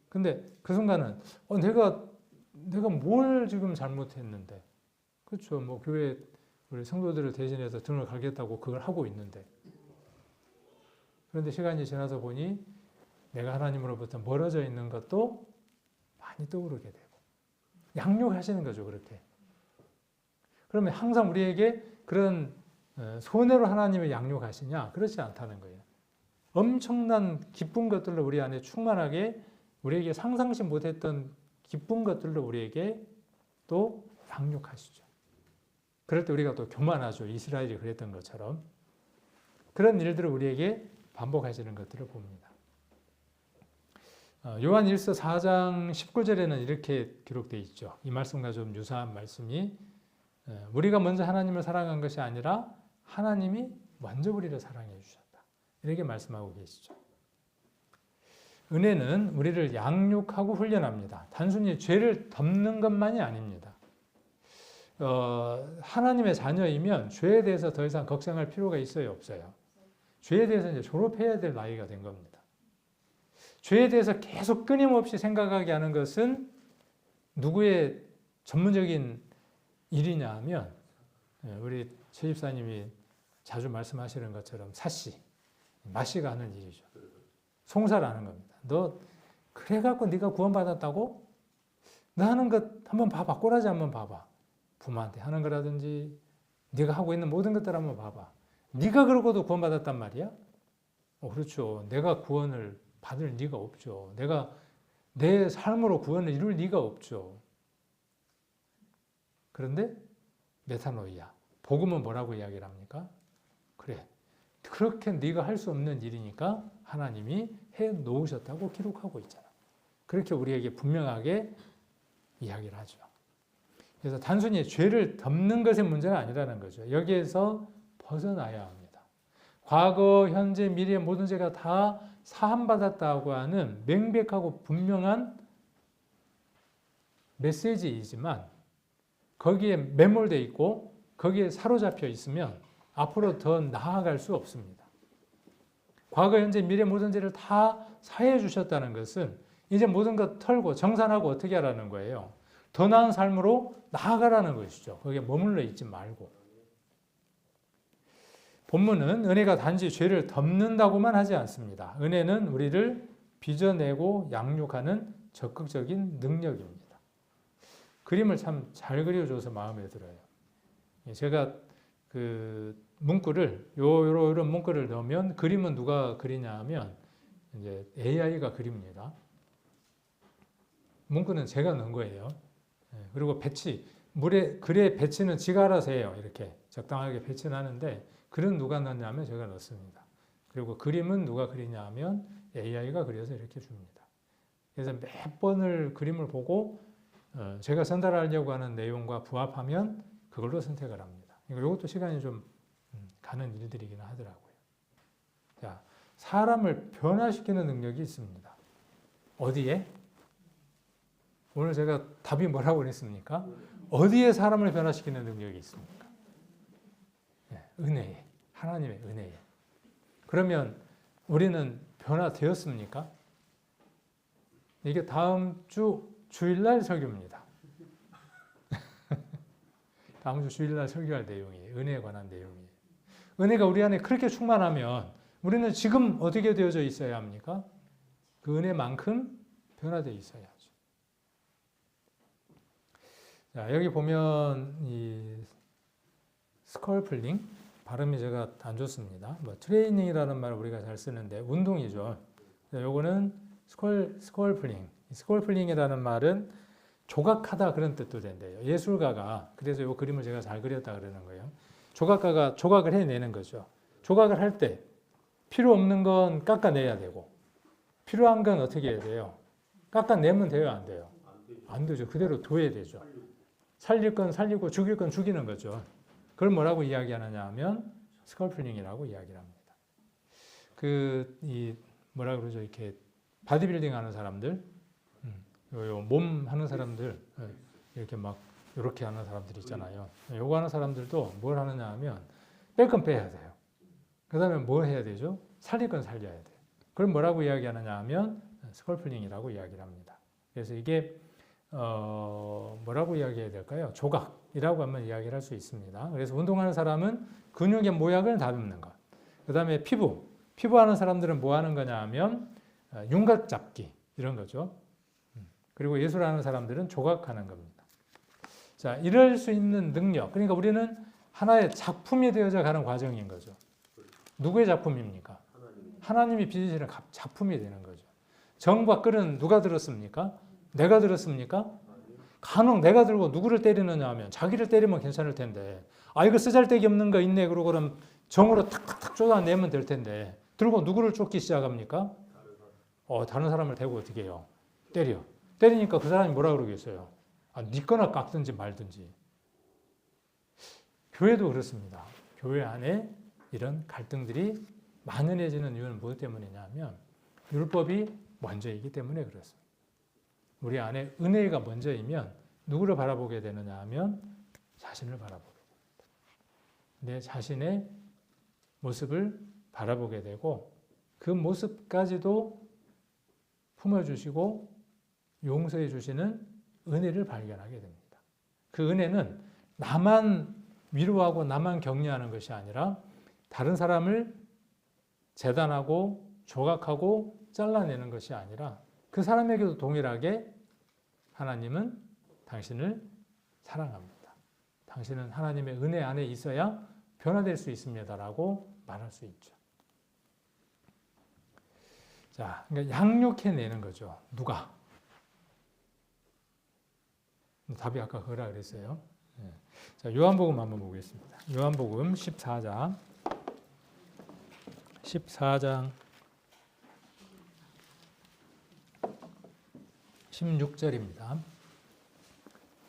근데 그 순간은 내가 뭘 지금 잘못했는데, 그렇죠? 뭐 교회 우리 성도들을 대신해서 등을 갈겠다고 그걸 하고 있는데, 그런데 시간이 지나서 보니 내가 하나님으로부터 멀어져 있는 것도 많이 떠오르게 되고 양육하시는 거죠, 그렇게. 그러면 항상 우리에게 그런 손해로 하나님을 양육하시냐? 그렇지 않다는 거예요. 엄청난 기쁜 것들로 우리 안에 충만하게 우리에게 상상치 못했던 기쁜 것들로 우리에게 또 양육하시죠. 그럴 때 우리가 또 교만하죠. 이스라엘이 그랬던 것처럼. 그런 일들을 우리에게 반복하시는 것들을 봅니다. 요한 1서 4장 19절에는 이렇게 기록되어 있죠. 이 말씀과 좀 유사한 말씀이 우리가 먼저 하나님을 사랑한 것이 아니라 하나님이 먼저 우리를 사랑해 주셨다. 이렇게 말씀하고 계시죠. 은혜는 우리를 양육하고 훈련합니다. 단순히 죄를 덮는 것만이 아닙니다. 하나님의 자녀이면 죄에 대해서 더 이상 걱정할 필요가 있어요, 없어요? 죄에 대해서 이제 졸업해야 될 나이가 된 겁니다. 죄에 대해서 계속 끊임없이 생각하게 하는 것은 누구의 전문적인 일이냐 하면 우리 최 집사님이 자주 말씀하시는 것처럼 마씨가 하는 일이죠. 송사를 하는 겁니다. 너 그래갖고 네가 구원받았다고? 너 하는 것 한번 봐봐. 꼬라지 한번 봐봐. 부모한테 하는 거라든지 네가 하고 있는 모든 것들 한번 봐봐. 네가 그러고도 구원받았단 말이야? 그렇죠. 내가 구원을 받을 리가 없죠. 내가 내 삶으로 구원을 이룰 리가 없죠. 그런데 메타노이아, 복음은 뭐라고 이야기를 합니까? 그래, 그렇게 네가 할 수 없는 일이니까 하나님이 해 놓으셨다고 기록하고 있잖아. 그렇게 우리에게 분명하게 이야기를 하죠. 그래서 단순히 죄를 덮는 것의 문제는 아니라는 거죠. 여기에서 벗어나야 합니다. 과거, 현재, 미래의 모든 죄가 다 사함받았다고 하는 명백하고 분명한 메시지이지만 거기에 매몰되어 있고 거기에 사로잡혀 있으면 앞으로 더 나아갈 수 없습니다. 과거, 현재, 미래 모든 죄를 다 사해 주셨다는 것은 이제 모든 것 털고 정산하고 어떻게 하라는 거예요? 더 나은 삶으로 나아가라는 것이죠. 거기에 머물러 있지 말고. 본문은 은혜가 단지 죄를 덮는다고만 하지 않습니다. 은혜는 우리를 빚어내고 양육하는 적극적인 능력입니다. 그림을 참 잘 그려줘서 마음에 들어요. 제가 그 문구를 요런 문구를 넣으면 그림은 누가 그리냐 하면 이제 AI가 그립니다. 문구는 제가 넣은 거예요. 그리고 배치, 글의 배치는 지가 알아서 해요. 이렇게 적당하게 배치는 하는데 글은 누가 넣냐면 제가 넣습니다. 그리고 그림은 누가 그리냐 하면 AI가 그려서 이렇게 줍니다. 그래서 몇 번을 그림을 보고 제가 전달하려고 하는 내용과 부합하면 그걸로 선택을 합니다. 이것도 시간이 좀 가는 일들이긴 하더라고요. 자, 사람을 변화시키는 능력이 있습니다. 어디에? 오늘 제가 답이 뭐라고 그랬습니까? 어디에 사람을 변화시키는 능력이 있습니까? 은혜에, 하나님의 은혜에. 그러면 우리는 변화되었습니까? 이게 다음 주 주일날 설교입니다. 다음 주 주일날 설교할 내용이에요. 은혜에 관한 내용이에요. 은혜가 우리 안에 그렇게 충만하면 우리는 지금 어떻게 되어져 있어야 합니까? 그 은혜만큼 변화되어 있어야 하죠. 자, 여기 보면 이 스컬플링 발음이 제가 안 좋습니다. 트레이닝이라는 말을 우리가 잘 쓰는데 운동이죠. 요거는 스컬플링. 스컬플링이라는 말은 조각하다 그런 뜻도 된대요. 예술가가 그래서 요 그림을 제가 잘 그렸다 그러는 거예요. 조각가가 조각을 해내는 거죠. 조각을 할 때 필요 없는 건 깎아내야 되고 필요한 건 어떻게 해야 돼요? 깎아내면 돼요, 안 돼요? 안 되죠. 그대로 둬야 되죠. 살릴 건 살리고 죽일 건 죽이는 거죠. 그걸 뭐라고 이야기하느냐 하면 스컬플링이라고 이야기를 합니다. 뭐라 그러죠? 이렇게 바디빌딩 하는 사람들, 몸 하는 사람들, 이렇게 막 이렇게 하는 사람들 있잖아요. 요거 하는 사람들도 뭘 하느냐 하면 뺄 건 빼야 돼요. 그 다음에 뭐 해야 되죠? 살릴 건 살려야 돼요. 그걸 뭐라고 이야기하느냐 하면 스컬플링이라고 이야기를 합니다. 그래서 이게 뭐라고 이야기해야 될까요? 조각이라고 하면 이야기를 할 수 있습니다. 그래서 운동하는 사람은 근육의 모양을 다듬는 것. 그 다음에 피부하는 사람들은 뭐 하는 거냐 하면 윤곽 잡기 이런 거죠. 그리고 예술하는 사람들은 조각하는 겁니다. 자, 이럴 수 있는 능력. 그러니까 우리는 하나의 작품이 되어져 가는 과정인 거죠. 누구의 작품입니까? 하나님이 빚으시는 작품이 되는 거죠. 정과 끌은 누가 들었습니까? 내가 들었습니까? 간혹 내가 들고 누구를 때리느냐 하면 자기를 때리면 괜찮을 텐데 이거 쓰잘데기 없는 거 있네 그러고 그럼 정으로 탁탁탁 쫓아내면 될 텐데 들고 누구를 쫓기 시작합니까? 다른 사람을 대고 어떻게 해요? 때리니까 그 사람이 뭐라 그러겠어요? 네 거나 깎든지 말든지. 교회도 그렇습니다. 교회 안에 이런 갈등들이 만연해지는 이유는 무엇 때문이냐 하면 율법이 먼저이기 때문에 그렇습니다. 우리 안에 은혜가 먼저이면 누구를 바라보게 되느냐 하면 자신을 바라보게 됩니다. 내 자신의 모습을 바라보게 되고 그 모습까지도 품어주시고 용서해 주시는 은혜를 발견하게 됩니다. 그 은혜는 나만 위로하고 나만 격려하는 것이 아니라 다른 사람을 재단하고 조각하고 잘라내는 것이 아니라 그 사람에게도 동일하게 하나님은 당신을 사랑합니다. 당신은 하나님의 은혜 안에 있어야 변화될 수 있습니다라고 말할 수 있죠. 자, 그러니까 양육해내는 거죠. 누가? 답이 아까 그거라 그랬어요. 네. 자, 요한복음 한번 보겠습니다. 요한복음 14장 16절입니다.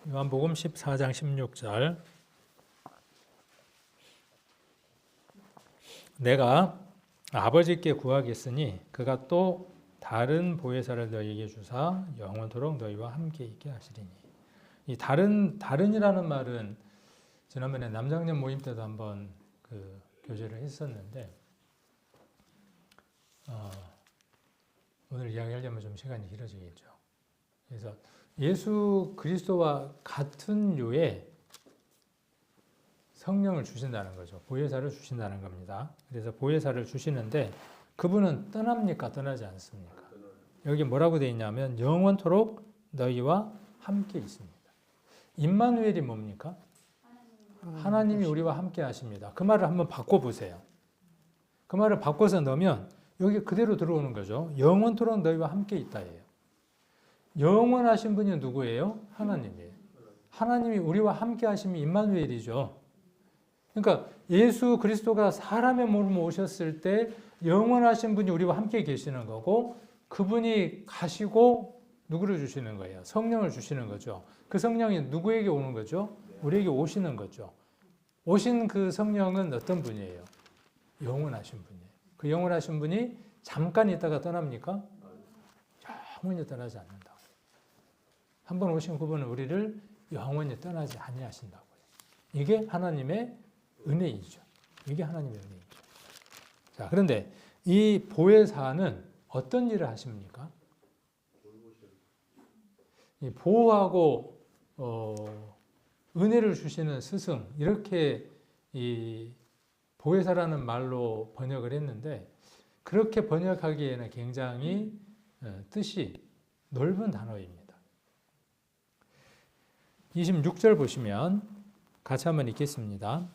요한복음 14장 16절. 내가 아버지께 구하겠으니 그가 또 다른 보혜사를 너희에게 주사 영원토록 너희와 함께 있게 하시리니. 이 다른이라는 말은 지난번에 남장년 모임 때도 한번 그 교제를 했었는데 오늘 이야기하려면 좀 시간이 길어지겠죠. 그래서 예수 그리스도와 같은 류의 성령을 주신다는 거죠. 보혜사를 주신다는 겁니다. 그래서 보혜사를 주시는데 그분은 떠납니까? 떠나지 않습니까? 여기 뭐라고 되어 있냐면 영원토록 너희와 함께 있습니다. 임마누엘이 뭡니까? 하나님이 우리와 함께 하십니다. 그 말을 한번 바꿔보세요. 그 말을 바꿔서 넣으면 여기 그대로 들어오는 거죠. 영원토록 너희와 함께 있다예요. 영원하신 분이 누구예요? 하나님이에요. 하나님이 우리와 함께 하심이 임마누엘이죠. 그러니까 예수 그리스도가 사람의 몸으로 오셨을 때 영원하신 분이 우리와 함께 계시는 거고 그분이 가시고 누구를 주시는 거예요? 성령을 주시는 거죠. 그 성령이 누구에게 오는 거죠? 우리에게 오시는 거죠. 오신 그 성령은 어떤 분이에요? 영원하신 분이에요. 그 영원하신 분이 잠깐 있다가 떠납니까? 영원히 떠나지 않는다고. 한번 오신 그분은 우리를 영원히 떠나지 아니하신다고요. 이게 하나님의 은혜이죠. 이게 하나님의 은혜이죠. 자, 그런데 이 보혜사는 어떤 일을 하십니까? 이 보호하고 은혜를 주시는 스승 이렇게 이 보혜사라는 말로 번역을 했는데 그렇게 번역하기에는 굉장히 뜻이 넓은 단어입니다. 26절 보시면 같이 한번 읽겠습니다.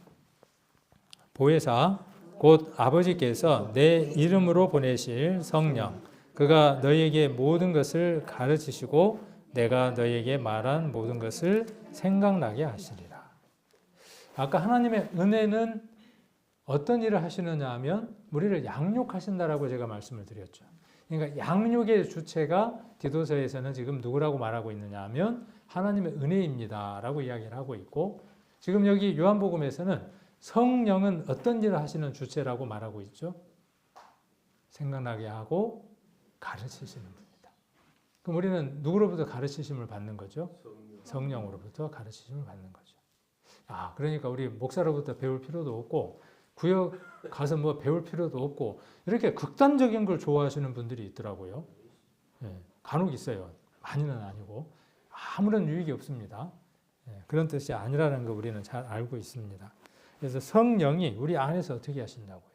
보혜사 곧 아버지께서 내 이름으로 보내실 성령 그가 너희에게 모든 것을 가르치시고 내가 너희에게 말한 모든 것을 생각나게 하시리라. 아까 하나님의 은혜는 어떤 일을 하시느냐 하면 우리를 양육하신다라고 제가 말씀을 드렸죠. 그러니까 양육의 주체가 디도서에서는 지금 누구라고 말하고 있느냐 하면 하나님의 은혜입니다라고 이야기를 하고 있고 지금 여기 요한복음에서는 성령은 어떤 일을 하시는 주체라고 말하고 있죠? 생각나게 하고 가르치시는 분이다. 그럼 우리는 누구로부터 가르치심을 받는 거죠? 성령으로부터 가르치심을 받는 거죠. 그러니까 우리 목사로부터 배울 필요도 없고 구역 가서 뭐 배울 필요도 없고 이렇게 극단적인 걸 좋아하시는 분들이 있더라고요. 간혹 있어요. 많이는 아니고 아무런 유익이 없습니다. 그런 뜻이 아니라는 거 우리는 잘 알고 있습니다. 그래서 성령이 우리 안에서 어떻게 하신다고요?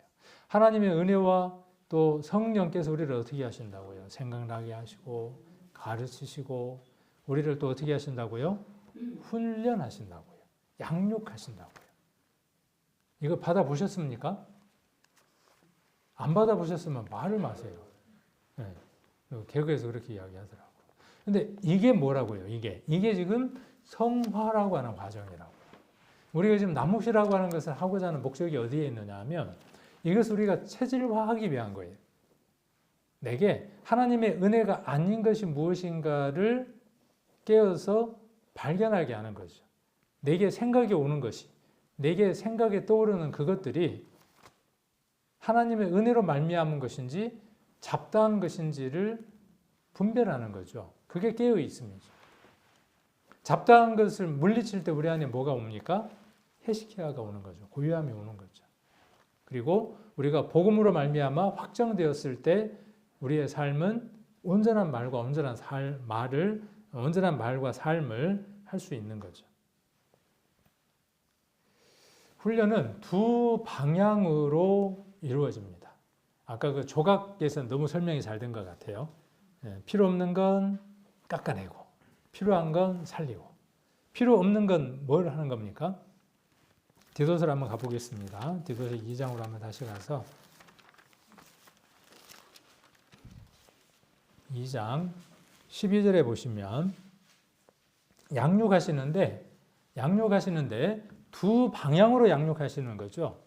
하나님의 은혜와 또 성령께서 우리를 어떻게 하신다고요? 생각나게 하시고 가르치시고 우리를 또 어떻게 하신다고요? 훈련하신다고요. 양육하신다고요. 이거 받아보셨습니까? 안 받아보셨으면 말을 마세요. 개그에서 그렇게 이야기하더라고요. 근데 이게 뭐라고요? 이게 지금 성화라고 하는 과정이라고. 우리가 지금 남목시라고 하는 것을 하고자 하는 목적이 어디에 있느냐 하면 이것을 우리가 체질화하기 위한 거예요. 내게 하나님의 은혜가 아닌 것이 무엇인가를 깨어서 발견하게 하는 거죠. 내게 생각이 오는 것이, 내게 생각에 떠오르는 그것들이 하나님의 은혜로 말미암은 것인지 잡다한 것인지를 분별하는 거죠. 그게 깨어 있습니다. 잡다한 것을 물리칠 때 우리 안에 뭐가 옵니까? 헤시키야가 오는 거죠. 고요함이 오는 거죠. 그리고 우리가 복음으로 말미암아 확정되었을 때 우리의 삶은 온전한 말과 삶을 할 수 있는 거죠. 훈련은 두 방향으로 이루어집니다. 아까 그 조각에서는 너무 설명이 잘 된 것 같아요. 필요 없는 건 깎아내고 필요한 건 살리고 필요 없는 건 뭘 하는 겁니까? 디도서를 한번 가보겠습니다. 디도서 2장으로 한번 다시 가서 2장 12절에 보시면 양육하시는데 두 방향으로 양육하시는 거죠.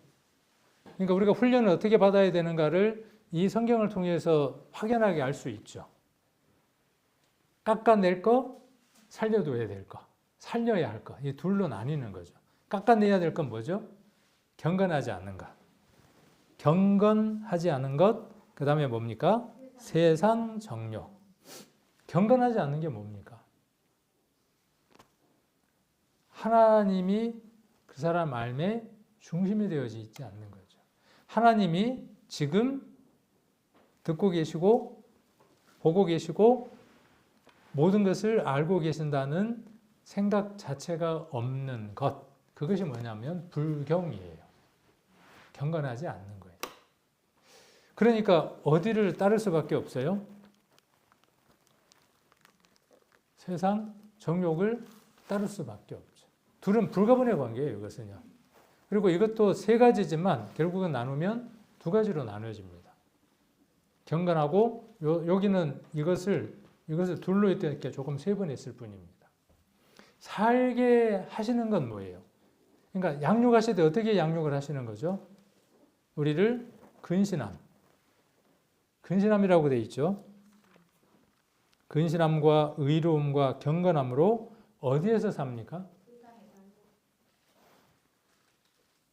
그러니까 우리가 훈련을 어떻게 받아야 되는가를 이 성경을 통해서 확연하게 알 수 있죠. 깎아낼 거, 살려둬야 될 거, 살려야 할 거, 이 둘로 나뉘는 거죠. 깎아내야 될 건 뭐죠? 경건하지 않는 것. 경건하지 않은 것, 그 다음에 뭡니까? 세상 정욕. 경건하지 않는 게 뭡니까? 하나님이 그 사람 삶의 중심이 되어지 있지 않는 거죠. 하나님이 지금 듣고 계시고 보고 계시고 모든 것을 알고 계신다는 생각 자체가 없는 것. 그것이 뭐냐면 불경이에요. 경건하지 않는 거예요. 그러니까 어디를 따를 수밖에 없어요? 세상 정욕을 따를 수밖에 없죠. 둘은 불가분의 관계예요, 이것은요. 그리고 이것도 세 가지지만 결국은 나누면 두 가지로 나눠집니다. 경건하고 여기는 이것을 둘로 이렇게 조금 세분했을 뿐입니다. 살게 하시는 건 뭐예요? 그러니까 양육하실 때 어떻게 양육을 하시는 거죠? 우리를 근신함이라고 되어 있죠. 근신함과 의로움과 경건함으로 어디에서 삽니까?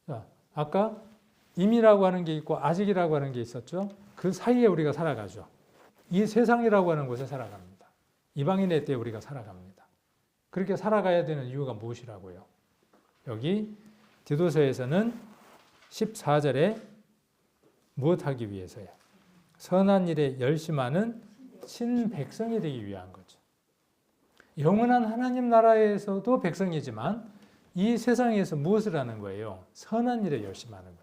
자, 아까 임이라고 하는 게 있고 아직이라고 하는 게 있었죠. 그 사이에 우리가 살아가죠. 이 세상이라고 하는 곳에 살아갑니다. 이방인의 때에 우리가 살아갑니다. 그렇게 살아가야 되는 이유가 무엇이라고요? 여기 디도서에서는 14절에 무엇하기 위해서요? 선한 일에 열심하는 친백성이 되기 위한 거죠. 영원한 하나님 나라에서도 백성이지만 이 세상에서 무엇을 하는 거예요? 선한 일에 열심하는 거예요.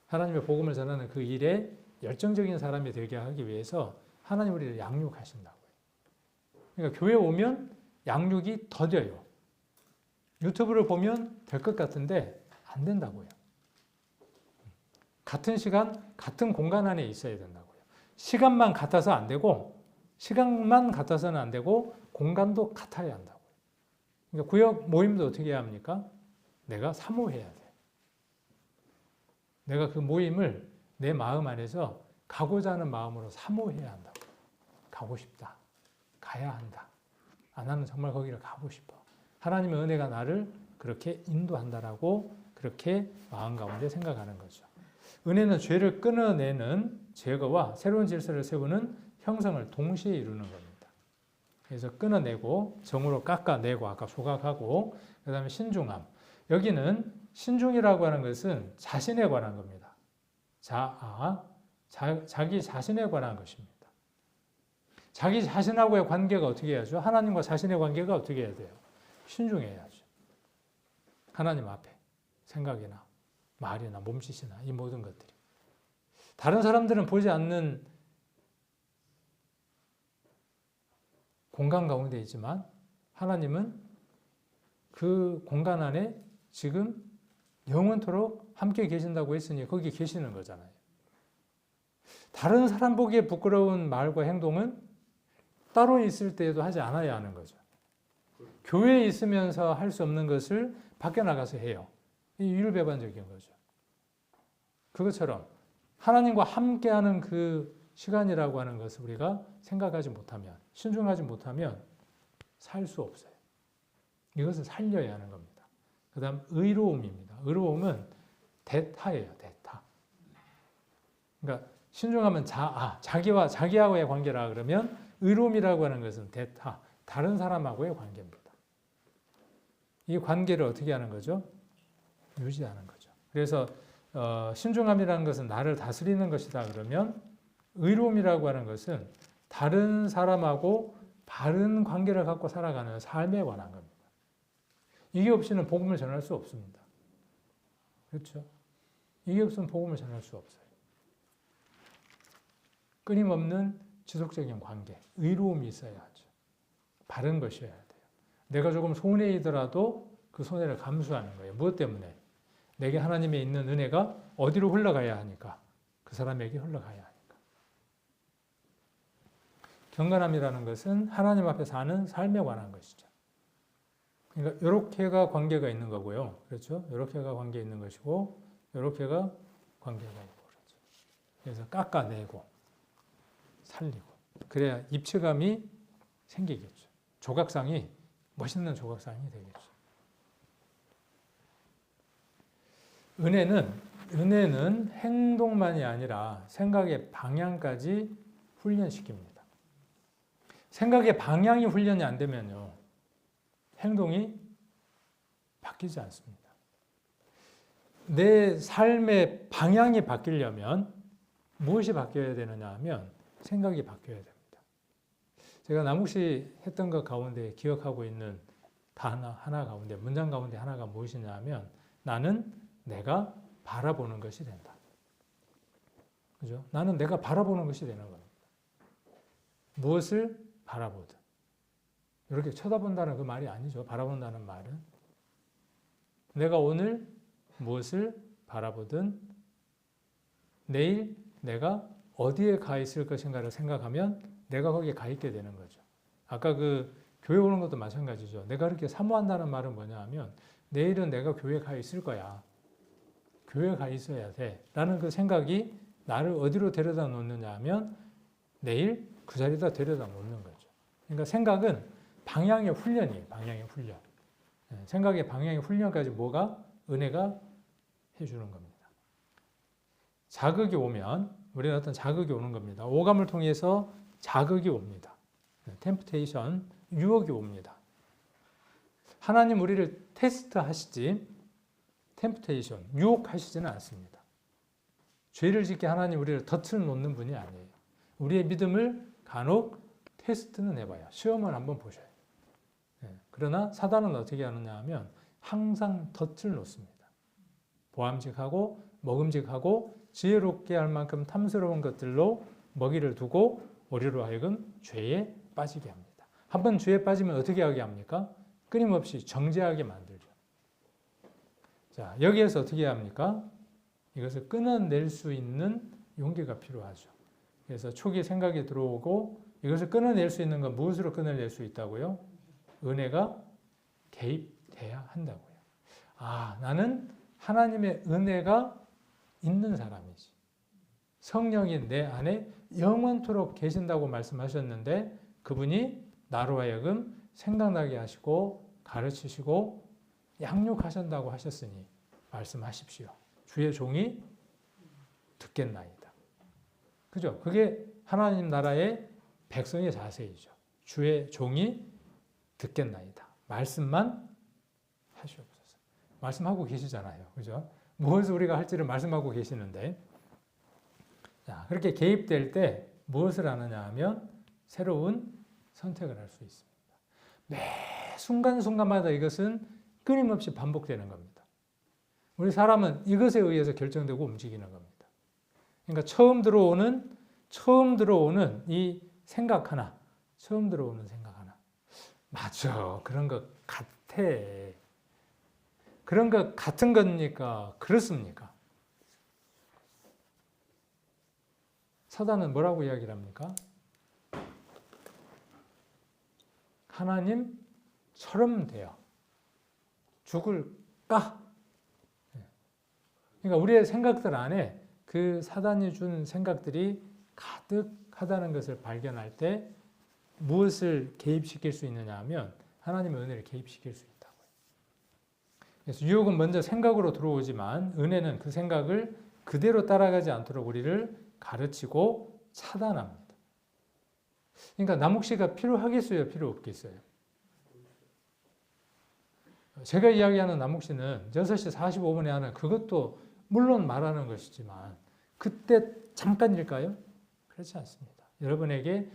하나님의 복음을 전하는 그 일에 열정적인 사람이 되게 하기 위해서 하나님 우리를 양육하신다고요. 그러니까 교회 오면 양육이 더뎌요. 유튜브를 보면 될 것 같은데 안 된다고요. 같은 시간, 같은 공간 안에 있어야 된다고요. 시간만 같아서 안 되고, 시간만 같아서는 안 되고, 공간도 같아야 한다고요. 그러니까 구역 모임도 어떻게 해야 합니까? 내가 사모해야 돼. 내가 그 모임을 내 마음 안에서 가고자 하는 마음으로 사모해야 한다고. 가고 싶다. 가야 한다. 나는 정말 거기를 가고 싶어. 하나님의 은혜가 나를 그렇게 인도한다라고 그렇게 마음 가운데 생각하는 거죠. 은혜는 죄를 끊어내는 제거와 새로운 질서를 세우는 형성을 동시에 이루는 겁니다. 그래서 끊어내고 정으로 깎아내고 아까 소각하고 그 다음에 신중함. 여기는 신중이라고 하는 것은 자신에 관한 겁니다. 자기 자신에 관한 것입니다. 자기 자신하고의 관계가 어떻게 해야죠? 하나님과 자신의 관계가 어떻게 해야 돼요? 신중해야죠. 하나님 앞에 생각이나 말이나 몸짓이나 이 모든 것들이. 다른 사람들은 보지 않는 공간 가운데 있지만 하나님은 그 공간 안에 지금 영원토록 함께 계신다고 했으니 거기 계시는 거잖아요. 다른 사람 보기에 부끄러운 말과 행동은 따로 있을 때에도 하지 않아야 하는 거죠. 교회에 있으면서 할 수 없는 것을 밖에 나가서 해요. 이 율배반적인 거죠. 그것처럼 하나님과 함께하는 그 시간이라고 하는 것을 우리가 생각하지 못하면, 신중하지 못하면 살 수 없어요. 이것을 살려야 하는 겁니다. 그 다음 의로움입니다. 의로움은 대타예요. 대타. 그러니까 신중하면 자기하고의 관계라 그러면 의로움이라고 하는 것은 대타, 다른 사람하고의 관계입니다. 이 관계를 어떻게 하는 거죠? 유지하는 거죠. 그래서 신중함이라는 것은 나를 다스리는 것이다 그러면 의로움이라고 하는 것은 다른 사람하고 바른 관계를 갖고 살아가는 삶에 관한 겁니다. 이게 없이는 복음을 전할 수 없습니다. 그렇죠? 이게 없으면 복음을 전할 수 없어요. 끊임없는 지속적인 관계, 의로움이 있어야 하죠. 바른 것이어야 돼요. 내가 조금 손해이더라도 그 손해를 감수하는 거예요. 무엇 때문에? 내게 하나님의 있는 은혜가 어디로 흘러가야 하니까? 그 사람에게 흘러가야 하니까. 경건함이라는 것은 하나님 앞에 사는 삶에 관한 것이죠. 그러니까 이렇게가 관계가 있는 거고요. 그렇죠? 이렇게가 관계 있는 것이고 이렇게가 관계가 있고 그렇죠. 그래서 깎아내고 살리고 그래야 입체감이 생기겠죠. 조각상이 멋있는 조각상이 되겠죠. 은혜는 행동만이 아니라 생각의 방향까지 훈련시킵니다. 생각의 방향이 훈련이 안 되면요. 행동이 바뀌지 않습니다. 내 삶의 방향이 바뀌려면 무엇이 바뀌어야 되느냐 하면 생각이 바뀌어야 됩니다. 제가 남욱씨 했던 것 가운데 기억하고 있는 하나 가운데 문장 가운데 하나가 무엇이냐 하면 나는 내가 바라보는 것이 된다. 그죠? 나는 내가 바라보는 것이 되는 겁니다. 무엇을 바라보든. 이렇게 쳐다본다는 그 말이 아니죠. 바라본다는 말은. 내가 오늘 무엇을 바라보든 내일 내가 어디에 가 있을 것인가를 생각하면 내가 거기에 가 있게 되는 거죠. 아까 그 교회 오는 것도 마찬가지죠. 내가 그렇게 사모한다는 말은 뭐냐 하면 내일은 내가 교회에 가 있을 거야. 교회에 가 있어야 돼. 라는 그 생각이 나를 어디로 데려다 놓느냐 하면 내일 그 자리에다 데려다 놓는 거죠. 그러니까 생각은 방향의 훈련이에요. 방향의 훈련. 생각의 방향의 훈련까지 뭐가? 은혜가 해주는 겁니다. 자극이 오면 우리는 어떤 자극이 오는 겁니다. 오감을 통해서 자극이 옵니다. 템프테이션, 유혹이 옵니다. 하나님 우리를 테스트 하시지 템프테이션, 유혹하시지는 않습니다. 죄를 짓게 하나님 우리를 덫을 놓는 분이 아니에요. 우리의 믿음을 간혹 테스트는 해봐야 시험을 한번 보셔요. 그러나 사단은 어떻게 하느냐 하면 항상 덫을 놓습니다. 보암직하고 먹음직하고 지혜롭게 할 만큼 탐스러운 것들로 먹이를 두고 우리로 하여금 죄에 빠지게 합니다. 한번 죄에 빠지면 어떻게 하게 합니까? 끊임없이 정죄하게 만들죠. 자, 여기에서 어떻게 해야 합니까? 이것을 끊어낼 수 있는 용기가 필요하죠. 그래서 초기 생각이 들어오고 이것을 끊어낼 수 있는 건 무엇으로 끊어낼 수 있다고요? 은혜가 개입돼야 한다고요. 아, 나는 하나님의 은혜가 있는 사람이지. 성령이 내 안에 영원토록 계신다고 말씀하셨는데 그분이 나로 하여금 생각나게 하시고 가르치시고 양육하신다고 하셨으니 말씀하십시오. 주의 종이 듣겠나이다. 그죠? 그게 하나님 나라의 백성의 자세이죠. 주의 종이 듣겠나이다. 말씀만 하시옵소서. 말씀하고 계시잖아요. 그죠? 무엇을 우리가 할지를 말씀하고 계시는데 자, 그렇게 개입될 때 무엇을 하느냐 하면 새로운 선택을 할 수 있습니다. 매 순간순간마다 이것은 끊임없이 반복되는 겁니다. 우리 사람은 이것에 의해서 결정되고 움직이는 겁니다. 그러니까 처음 들어오는 이 생각 하나, 처음 들어오는 생각 하나. 맞아, 그런 것 같아. 그런 것 같은 겁니까? 그렇습니까? 사단은 뭐라고 이야기를 합니까? 하나님처럼 되어 죽을까? 그러니까 우리의 생각들 안에 그 사단이 준 생각들이 가득하다는 것을 발견할 때 무엇을 개입시킬 수 있느냐 하면 하나님의 은혜를 개입시킬 수 있다고요. 그래서 유혹은 먼저 생각으로 들어오지만 은혜는 그 생각을 그대로 따라가지 않도록 우리를 가르치고 차단합니다. 그러니까 남욱씨가 필요하겠어요? 필요 없겠어요? 제가 이야기하는 남욱씨는 6시 45분에 하는 그것도 물론 말하는 것이지만 그때 잠깐일까요? 그렇지 않습니다. 여러분에게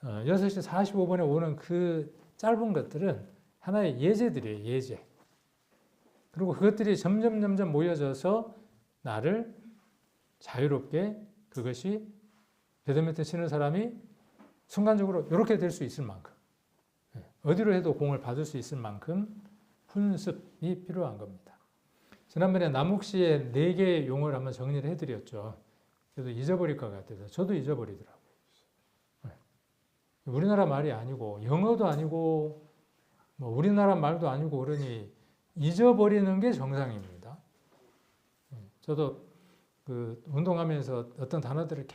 6시 45분에 오는 그 짧은 것들은 하나의 예제들이에요. 예제. 그리고 그것들이 점점 모여져서 나를 자유롭게 그것이 배드민턴 치는 사람이 순간적으로 이렇게 될 수 있을 만큼 어디로 해도 공을 받을 수 있을 만큼 훈습이 필요한 겁니다. 지난번에 남욱씨의 4개의 용어를 한번 정리를 해드렸죠. 그래도 잊어버릴 것 같아서 저도 잊어버리더라고요. 우리나라 말이 아니고 영어도 아니고 뭐 우리나라 말도 아니고 그러니 잊어버리는 게 정상입니다. 저도 그 운동하면서 어떤 단어들을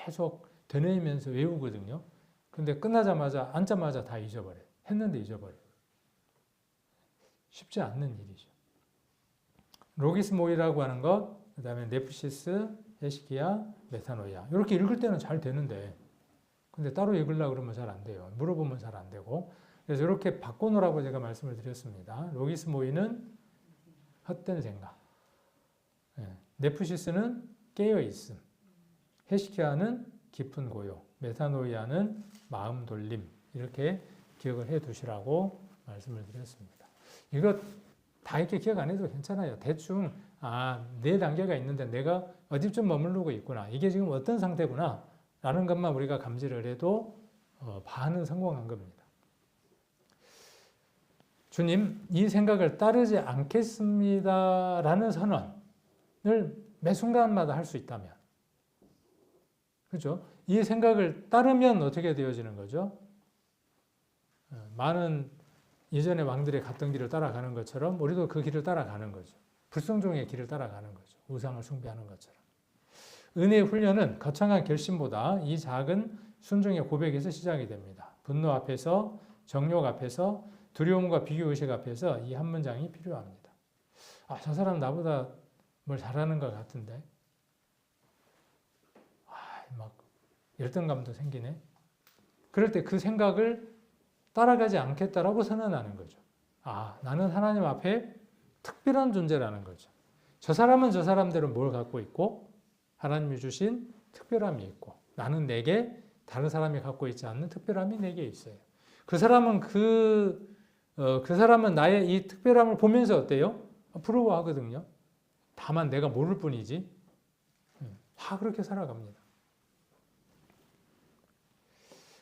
계속 되뇌이면서 외우거든요. 근데 끝나자마자 앉자마자 다 잊어버려요. 했는데 잊어버려요. 쉽지 않는 일이죠. 로기스모이라고 하는 것, 그 다음에 네프시스, 헤시키야, 메타노이아 이렇게 읽을 때는 잘 되는데 근데 따로 읽으려고 그러면 잘 안 돼요. 물어보면 잘 안 되고 그래서 이렇게 바꿔놓으라고 제가 말씀을 드렸습니다. 로기스모이는 헛된 생각, 네프시스는 깨어있음, 헤시키야는 깊은 고요, 메타노이아는 마음 돌림 이렇게 기억을 해 두시라고 말씀을 드렸습니다. 이거 다 이렇게 기억 안 해도 괜찮아요. 대충 네 단계가 있는데 내가 어디쯤 머무르고 있구나. 이게 지금 어떤 상태구나 라는 것만 우리가 감지를 해도 반은 성공한 겁니다. 주님, 이 생각을 따르지 않겠습니다 라는 선언을 매 순간마다 할 수 있다면, 그죠? 이 생각을 따르면 어떻게 되어지는 거죠? 많은 예전의 왕들의 갔던 길을 따라가는 것처럼 우리도 그 길을 따라가는 거죠. 불순종의 길을 따라가는 거죠. 우상을 숭배하는 것처럼. 은혜의 훈련은 거창한 결심보다 이 작은 순종의 고백에서 시작이 됩니다. 분노 앞에서, 정욕 앞에서, 두려움과 비교의식 앞에서 이 한 문장이 필요합니다. 저 사람 나보다 뭘 잘하는 것 같은데 막 열등감도 생기네. 그럴 때 그 생각을 따라가지 않겠다라고 선언하는 거죠. 나는 하나님 앞에 특별한 존재라는 거죠. 저 사람은 저 사람대로 뭘 갖고 있고 하나님이 주신 특별함이 있고 나는 내게 다른 사람이 갖고 있지 않는 특별함이 내게 있어요. 그 사람은 나의 이 특별함을 보면서 어때요? 부러워하거든요. 다만 내가 모를 뿐이지. 다 그렇게 살아갑니다.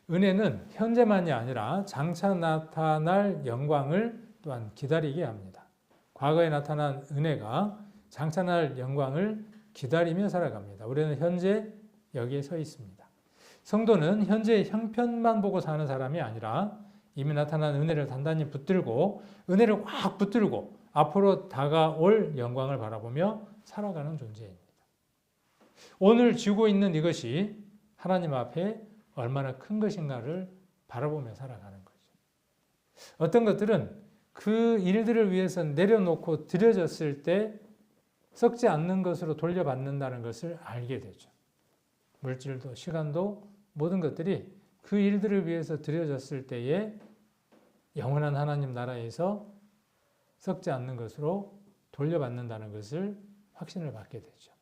은혜는 현재만이 아니라 장차 나타날 영광을 또한 기다리게 합니다. 과거에 나타난 은혜가 장차 날 영광을 기다리며 살아갑니다. 우리는 현재 여기에 서 있습니다. 성도는 현재의 형편만 보고 사는 사람이 아니라 이미 나타난 은혜를 단단히 붙들고 은혜를 확 붙들고 앞으로 다가올 영광을 바라보며 살아가는 존재입니다. 오늘 쥐고 있는 이것이 하나님 앞에 얼마나 큰 것인가를 바라보며 살아가는 거죠. 어떤 것들은 그 일들을 위해서 내려놓고 드려졌을 때 썩지 않는 것으로 돌려받는다는 것을 알게 되죠. 물질도 시간도 모든 것들이 그 일들을 위해서 드려졌을 때에 영원한 하나님 나라에서 썩지 않는 것으로 돌려받는다는 것을 확신을 갖게 되죠.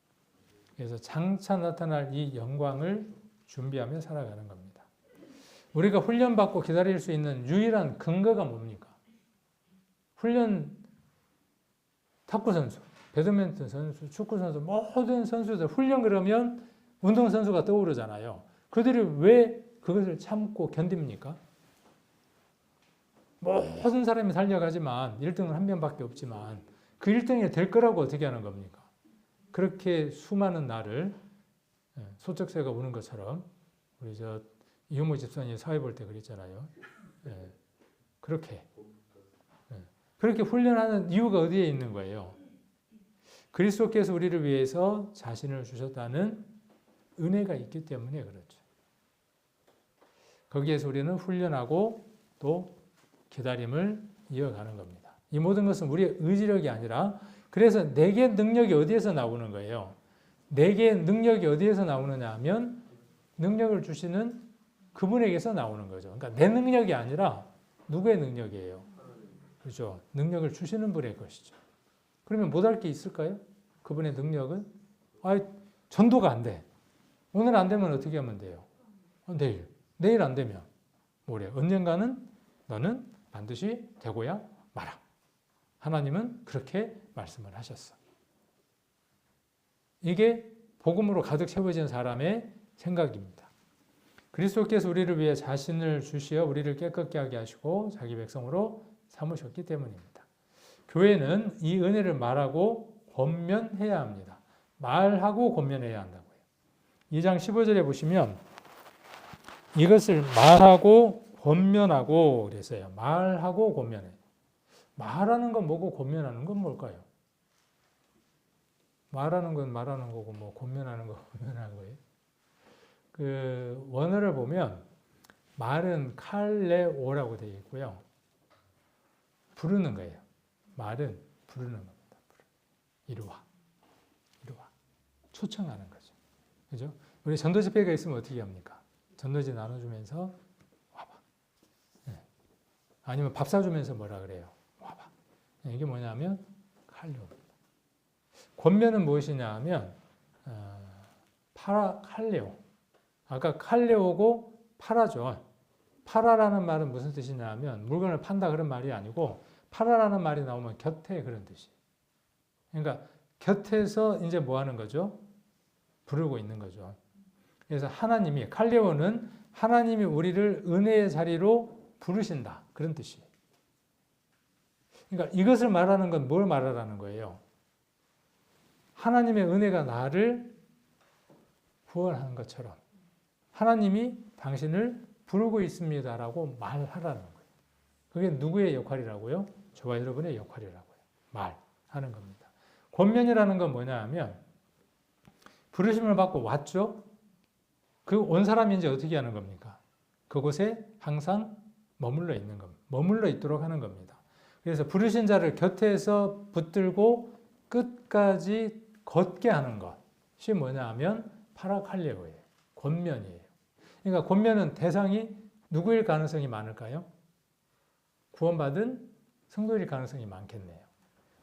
그래서 장차 나타날 이 영광을 준비하며 살아가는 겁니다. 우리가 훈련받고 기다릴 수 있는 유일한 근거가 뭡니까? 훈련, 탁구 선수, 배드민턴 선수, 축구 선수, 모든 선수들 훈련 그러면 운동선수가 떠오르잖아요. 그들이 왜 그것을 참고 견딥니까? 모든 사람이 달려가지만 1등은 한 명밖에 없지만 그 1등이 될 거라고 어떻게 하는 겁니까? 그렇게 수많은 날을 소쩍새가 우는 것처럼 우리 이효모 집사님 사회 볼 때 그랬잖아요. 그렇게 훈련하는 이유가 어디에 있는 거예요? 그리스도께서 우리를 위해서 자신을 주셨다는 은혜가 있기 때문에 그렇죠. 거기에서 우리는 훈련하고 또 기다림을 이어가는 겁니다. 이 모든 것은 우리의 의지력이 아니라 그래서 내게 능력이 어디에서 나오는 거예요? 내게 능력이 어디에서 나오느냐 하면 능력을 주시는 그분에게서 나오는 거죠. 그러니까 내 능력이 아니라 누구의 능력이에요? 그렇죠. 능력을 주시는 분의 것이죠. 그러면 못할 게 있을까요? 그분의 능력은 전도가 안 돼. 오늘 안 되면 어떻게 하면 돼요? 내일 안 되면 모레 언젠가는 너는 반드시 되고야 마라. 하나님은 그렇게 말씀을 하셨어. 이게 복음으로 가득 채워진 사람의 생각입니다. 그리스도께서 우리를 위해 자신을 주시어 우리를 깨끗게 하게 하시고 자기 백성으로 삼으셨기 때문입니다. 교회는 이 은혜를 말하고 권면해야 합니다. 말하고 권면해야 한다고요. 2장 15절에 보시면 이것을 말하고 권면하고 그랬어요. 말하고 권면해. 말하는 건 뭐고 권면하는 건 뭘까요? 말하는 건 말하는 거고 뭐 권면하는 거 권면하는 거예요. 그 원어를 보면 말은 칼레오라고 되어 있고요. 부르는 거예요. 말은 부르는 겁니다. 이리 와. 이리 와. 초청하는 거죠. 그죠? 우리 전도 집회가 있으면 어떻게 합니까? 전도지 나눠주면서 와봐. 네. 아니면 밥 사주면서 뭐라 그래요? 와봐. 이게 뭐냐면 칼레오입니다. 권면은 무엇이냐 하면 칼레오. 아까 칼레오고 파라죠. 파라라는 말은 무슨 뜻이냐 하면 물건을 판다 그런 말이 아니고 파라라는 말이 나오면 곁에 그런 뜻이에요. 그러니까 곁에서 이제 뭐 하는 거죠? 부르고 있는 거죠. 그래서 하나님이, 칼레오는 하나님이 우리를 은혜의 자리로 부르신다. 그런 뜻이에요. 그러니까 이것을 말하는 건 뭘 말하라는 거예요? 하나님의 은혜가 나를 구원하는 것처럼 하나님이 당신을 부르고 있습니다라고 말하라는 거예요. 그게 누구의 역할이라고요? 저와 여러분의 역할이라고요. 말하는 겁니다. 권면이라는 건 뭐냐 하면 부르심을 받고 왔죠? 그 온 사람이 이제 어떻게 하는 겁니까? 그곳에 항상 머물러 있는 겁니다. 머물러 있도록 하는 겁니다. 그래서 부르신 자를 곁에서 붙들고 끝까지 걷게 하는 것이 뭐냐 하면 파라칼레오예요. 권면이에요. 그러니까 권면은 대상이 누구일 가능성이 많을까요? 구원받은 성도일 가능성이 많겠네요.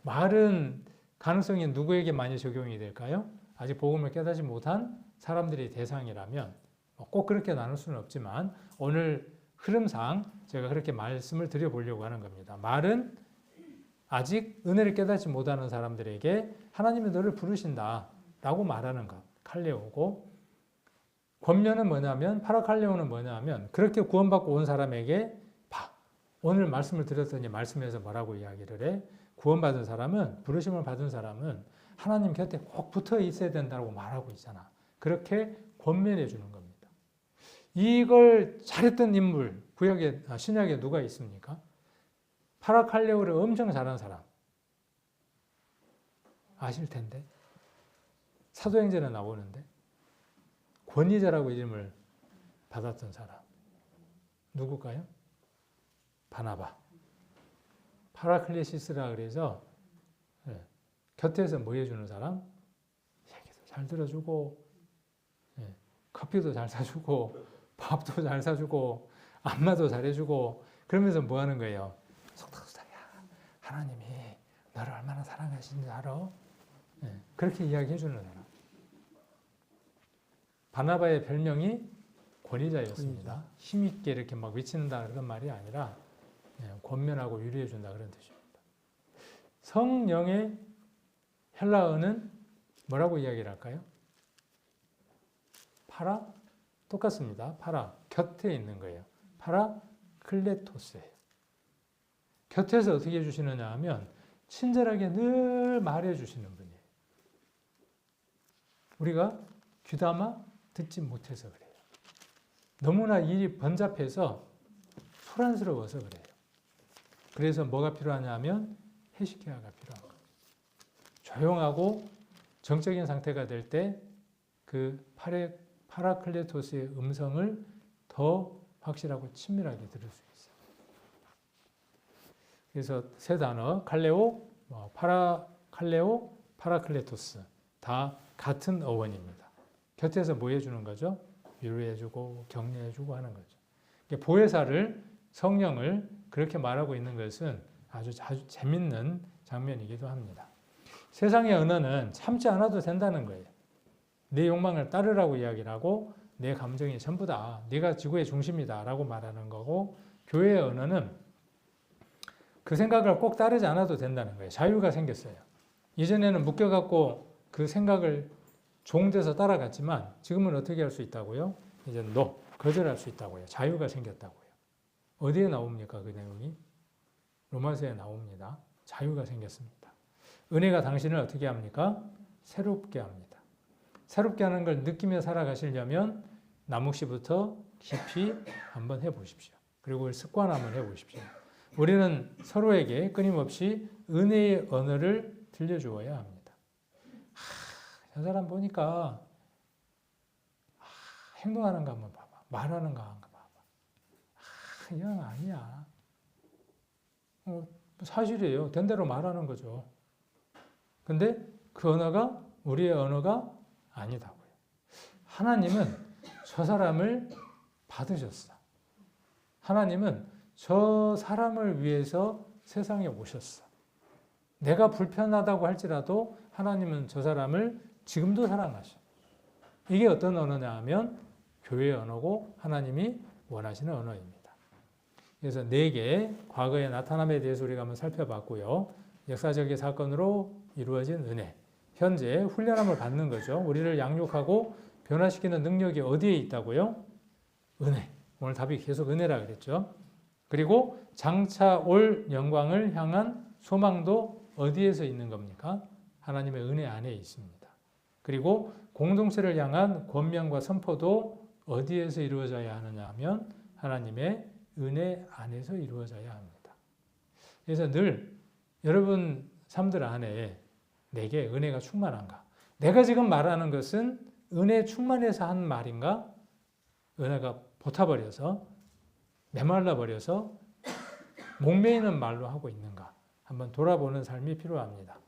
말은 가능성이 누구에게 많이 적용이 될까요? 아직 복음을 깨닫지 못한 사람들이 대상이라면 꼭 그렇게 나눌 수는 없지만 오늘 흐름상 제가 그렇게 말씀을 드려보려고 하는 겁니다. 말은 아직 은혜를 깨닫지 못하는 사람들에게 하나님이 너를 부르신다라고 말하는 것, 칼레오고, 권면은 뭐냐면, 파라칼레오는 뭐냐면 그렇게 구원받고 온 사람에게 봐, 오늘 말씀을 드렸더니 말씀에서 뭐라고 이야기를 해? 구원받은 사람은, 부르심을 받은 사람은 하나님 곁에 꼭 붙어 있어야 된다고 말하고 있잖아. 그렇게 권면해 주는 겁니다. 이걸 잘했던 인물, 신약에 누가 있습니까? 파라칼레오를 엄청 잘한 사람 아실 텐데, 사도행전에 나오는데 권위자라고 이름을 받았던 사람 누굴까요? 바나바. 파라클레시스라 그래서 곁에서 뭐 해주는 사람? 얘기도 잘 들어주고 커피도 잘 사주고 밥도 잘 사주고 안마도 잘해주고 그러면서 뭐 하는 거예요? 속닥속닥, 야, 하나님이 너를 얼마나 사랑하시는지 알아? 그렇게 이야기해 주는 사람. 바나바의 별명이 권위자였습니다. 힘있게 이렇게 막 외친다 그런 말이 아니라 권면하고 위로해 준다 그런 뜻입니다. 성령의 헬라어는 뭐라고 이야기를 할까요? 파라? 똑같습니다. 파라, 곁에 있는 거예요. 파라클레토스예요. 곁에서 어떻게 해주시느냐 하면 친절하게 늘 말해주시는 분이에요. 우리가 귀담아 듣지 못해서 그래요. 너무나 일이 번잡해서 소란스러워서 그래요. 그래서 뭐가 필요하냐면 헤시키야가 필요한 겁니다. 조용하고 정적인 상태가 될 때 그 파라클레토스의 음성을 더 확실하고 친밀하게 들을 수 있어요. 그래서 세 단어, 칼레오, 파라칼레오, 파라클레토스 다 같은 어원입니다. 곁에서 뭐 해주는 거죠? 위로해주고 격려해주고 하는 거죠. 보혜사를, 성령을 그렇게 말하고 있는 것은 아주 재밌는 장면이기도 합니다. 세상의 언어는 참지 않아도 된다는 거예요. 내 욕망을 따르라고 이야기를 하고 내 감정이 전부다. 네가 지구의 중심이다 라고 말하는 거고, 교회의 언어는 그 생각을 꼭 따르지 않아도 된다는 거예요. 자유가 생겼어요. 이전에는 묶여갖고 그 생각을 종돼서 따라갔지만 지금은 어떻게 할 수 있다고요? 이제 거절할 수 있다고요. 자유가 생겼다고요. 어디에 나옵니까? 그 내용이? 로마서에 나옵니다. 자유가 생겼습니다. 은혜가 당신을 어떻게 합니까? 새롭게 합니다. 새롭게 하는 걸 느끼며 살아가시려면 남욱 씨부터 깊이 한번 해보십시오. 그리고 습관 한번 해보십시오. 우리는 서로에게 끊임없이 은혜의 언어를 들려주어야 합니다. 저 사람 보니까 행동하는 거 한번 봐봐. 말하는 거 한번 봐봐. 이건 아니야. 사실이에요. 된 대로 말하는 거죠. 근데 그 언어가 우리의 언어가 아니다고요. 하나님은 저 사람을 받으셨어. 하나님은 저 사람을 위해서 세상에 오셨어. 내가 불편하다고 할지라도 하나님은 저 사람을 지금도 사랑하셔. 이게 어떤 언어냐 하면 교회의 언어고 하나님이 원하시는 언어입니다. 그래서 4개 과거의 나타남에 대해서 우리가 한번 살펴봤고요. 역사적인 사건으로 이루어진 은혜. 현재 훈련함을 받는 거죠. 우리를 양육하고 변화시키는 능력이 어디에 있다고요? 은혜. 오늘 답이 계속 은혜라 그랬죠. 그리고 장차 올 영광을 향한 소망도 어디에서 있는 겁니까? 하나님의 은혜 안에 있습니다. 그리고 공동체를 향한 권면과 선포도 어디에서 이루어져야 하느냐 하면 하나님의 은혜 안에서 이루어져야 합니다. 그래서 늘 여러분 삶들 안에 내게 은혜가 충만한가? 내가 지금 말하는 것은 은혜 충만해서 한 말인가? 은혜가 보타버려서 메말라버려서 목매이는 말로 하고 있는가? 한번 돌아보는 삶이 필요합니다.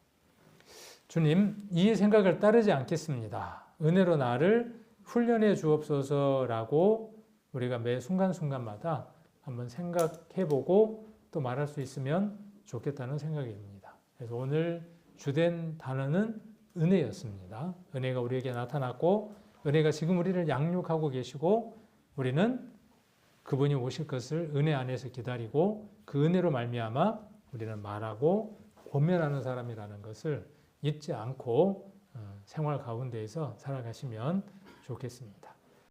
주님, 이 생각을 따르지 않겠습니다. 은혜로 나를 훈련해 주옵소서라고 우리가 매 순간순간마다 한번 생각해보고 또 말할 수 있으면 좋겠다는 생각입니다. 그래서 오늘 주된 단어는 은혜였습니다. 은혜가 우리에게 나타났고 은혜가 지금 우리를 양육하고 계시고 우리는 그분이 오실 것을 은혜 안에서 기다리고 그 은혜로 말미암아 우리는 말하고 권면하는 사람이라는 것을 잊지 않고 생활 가운데에서 살아가시면 좋겠습니다.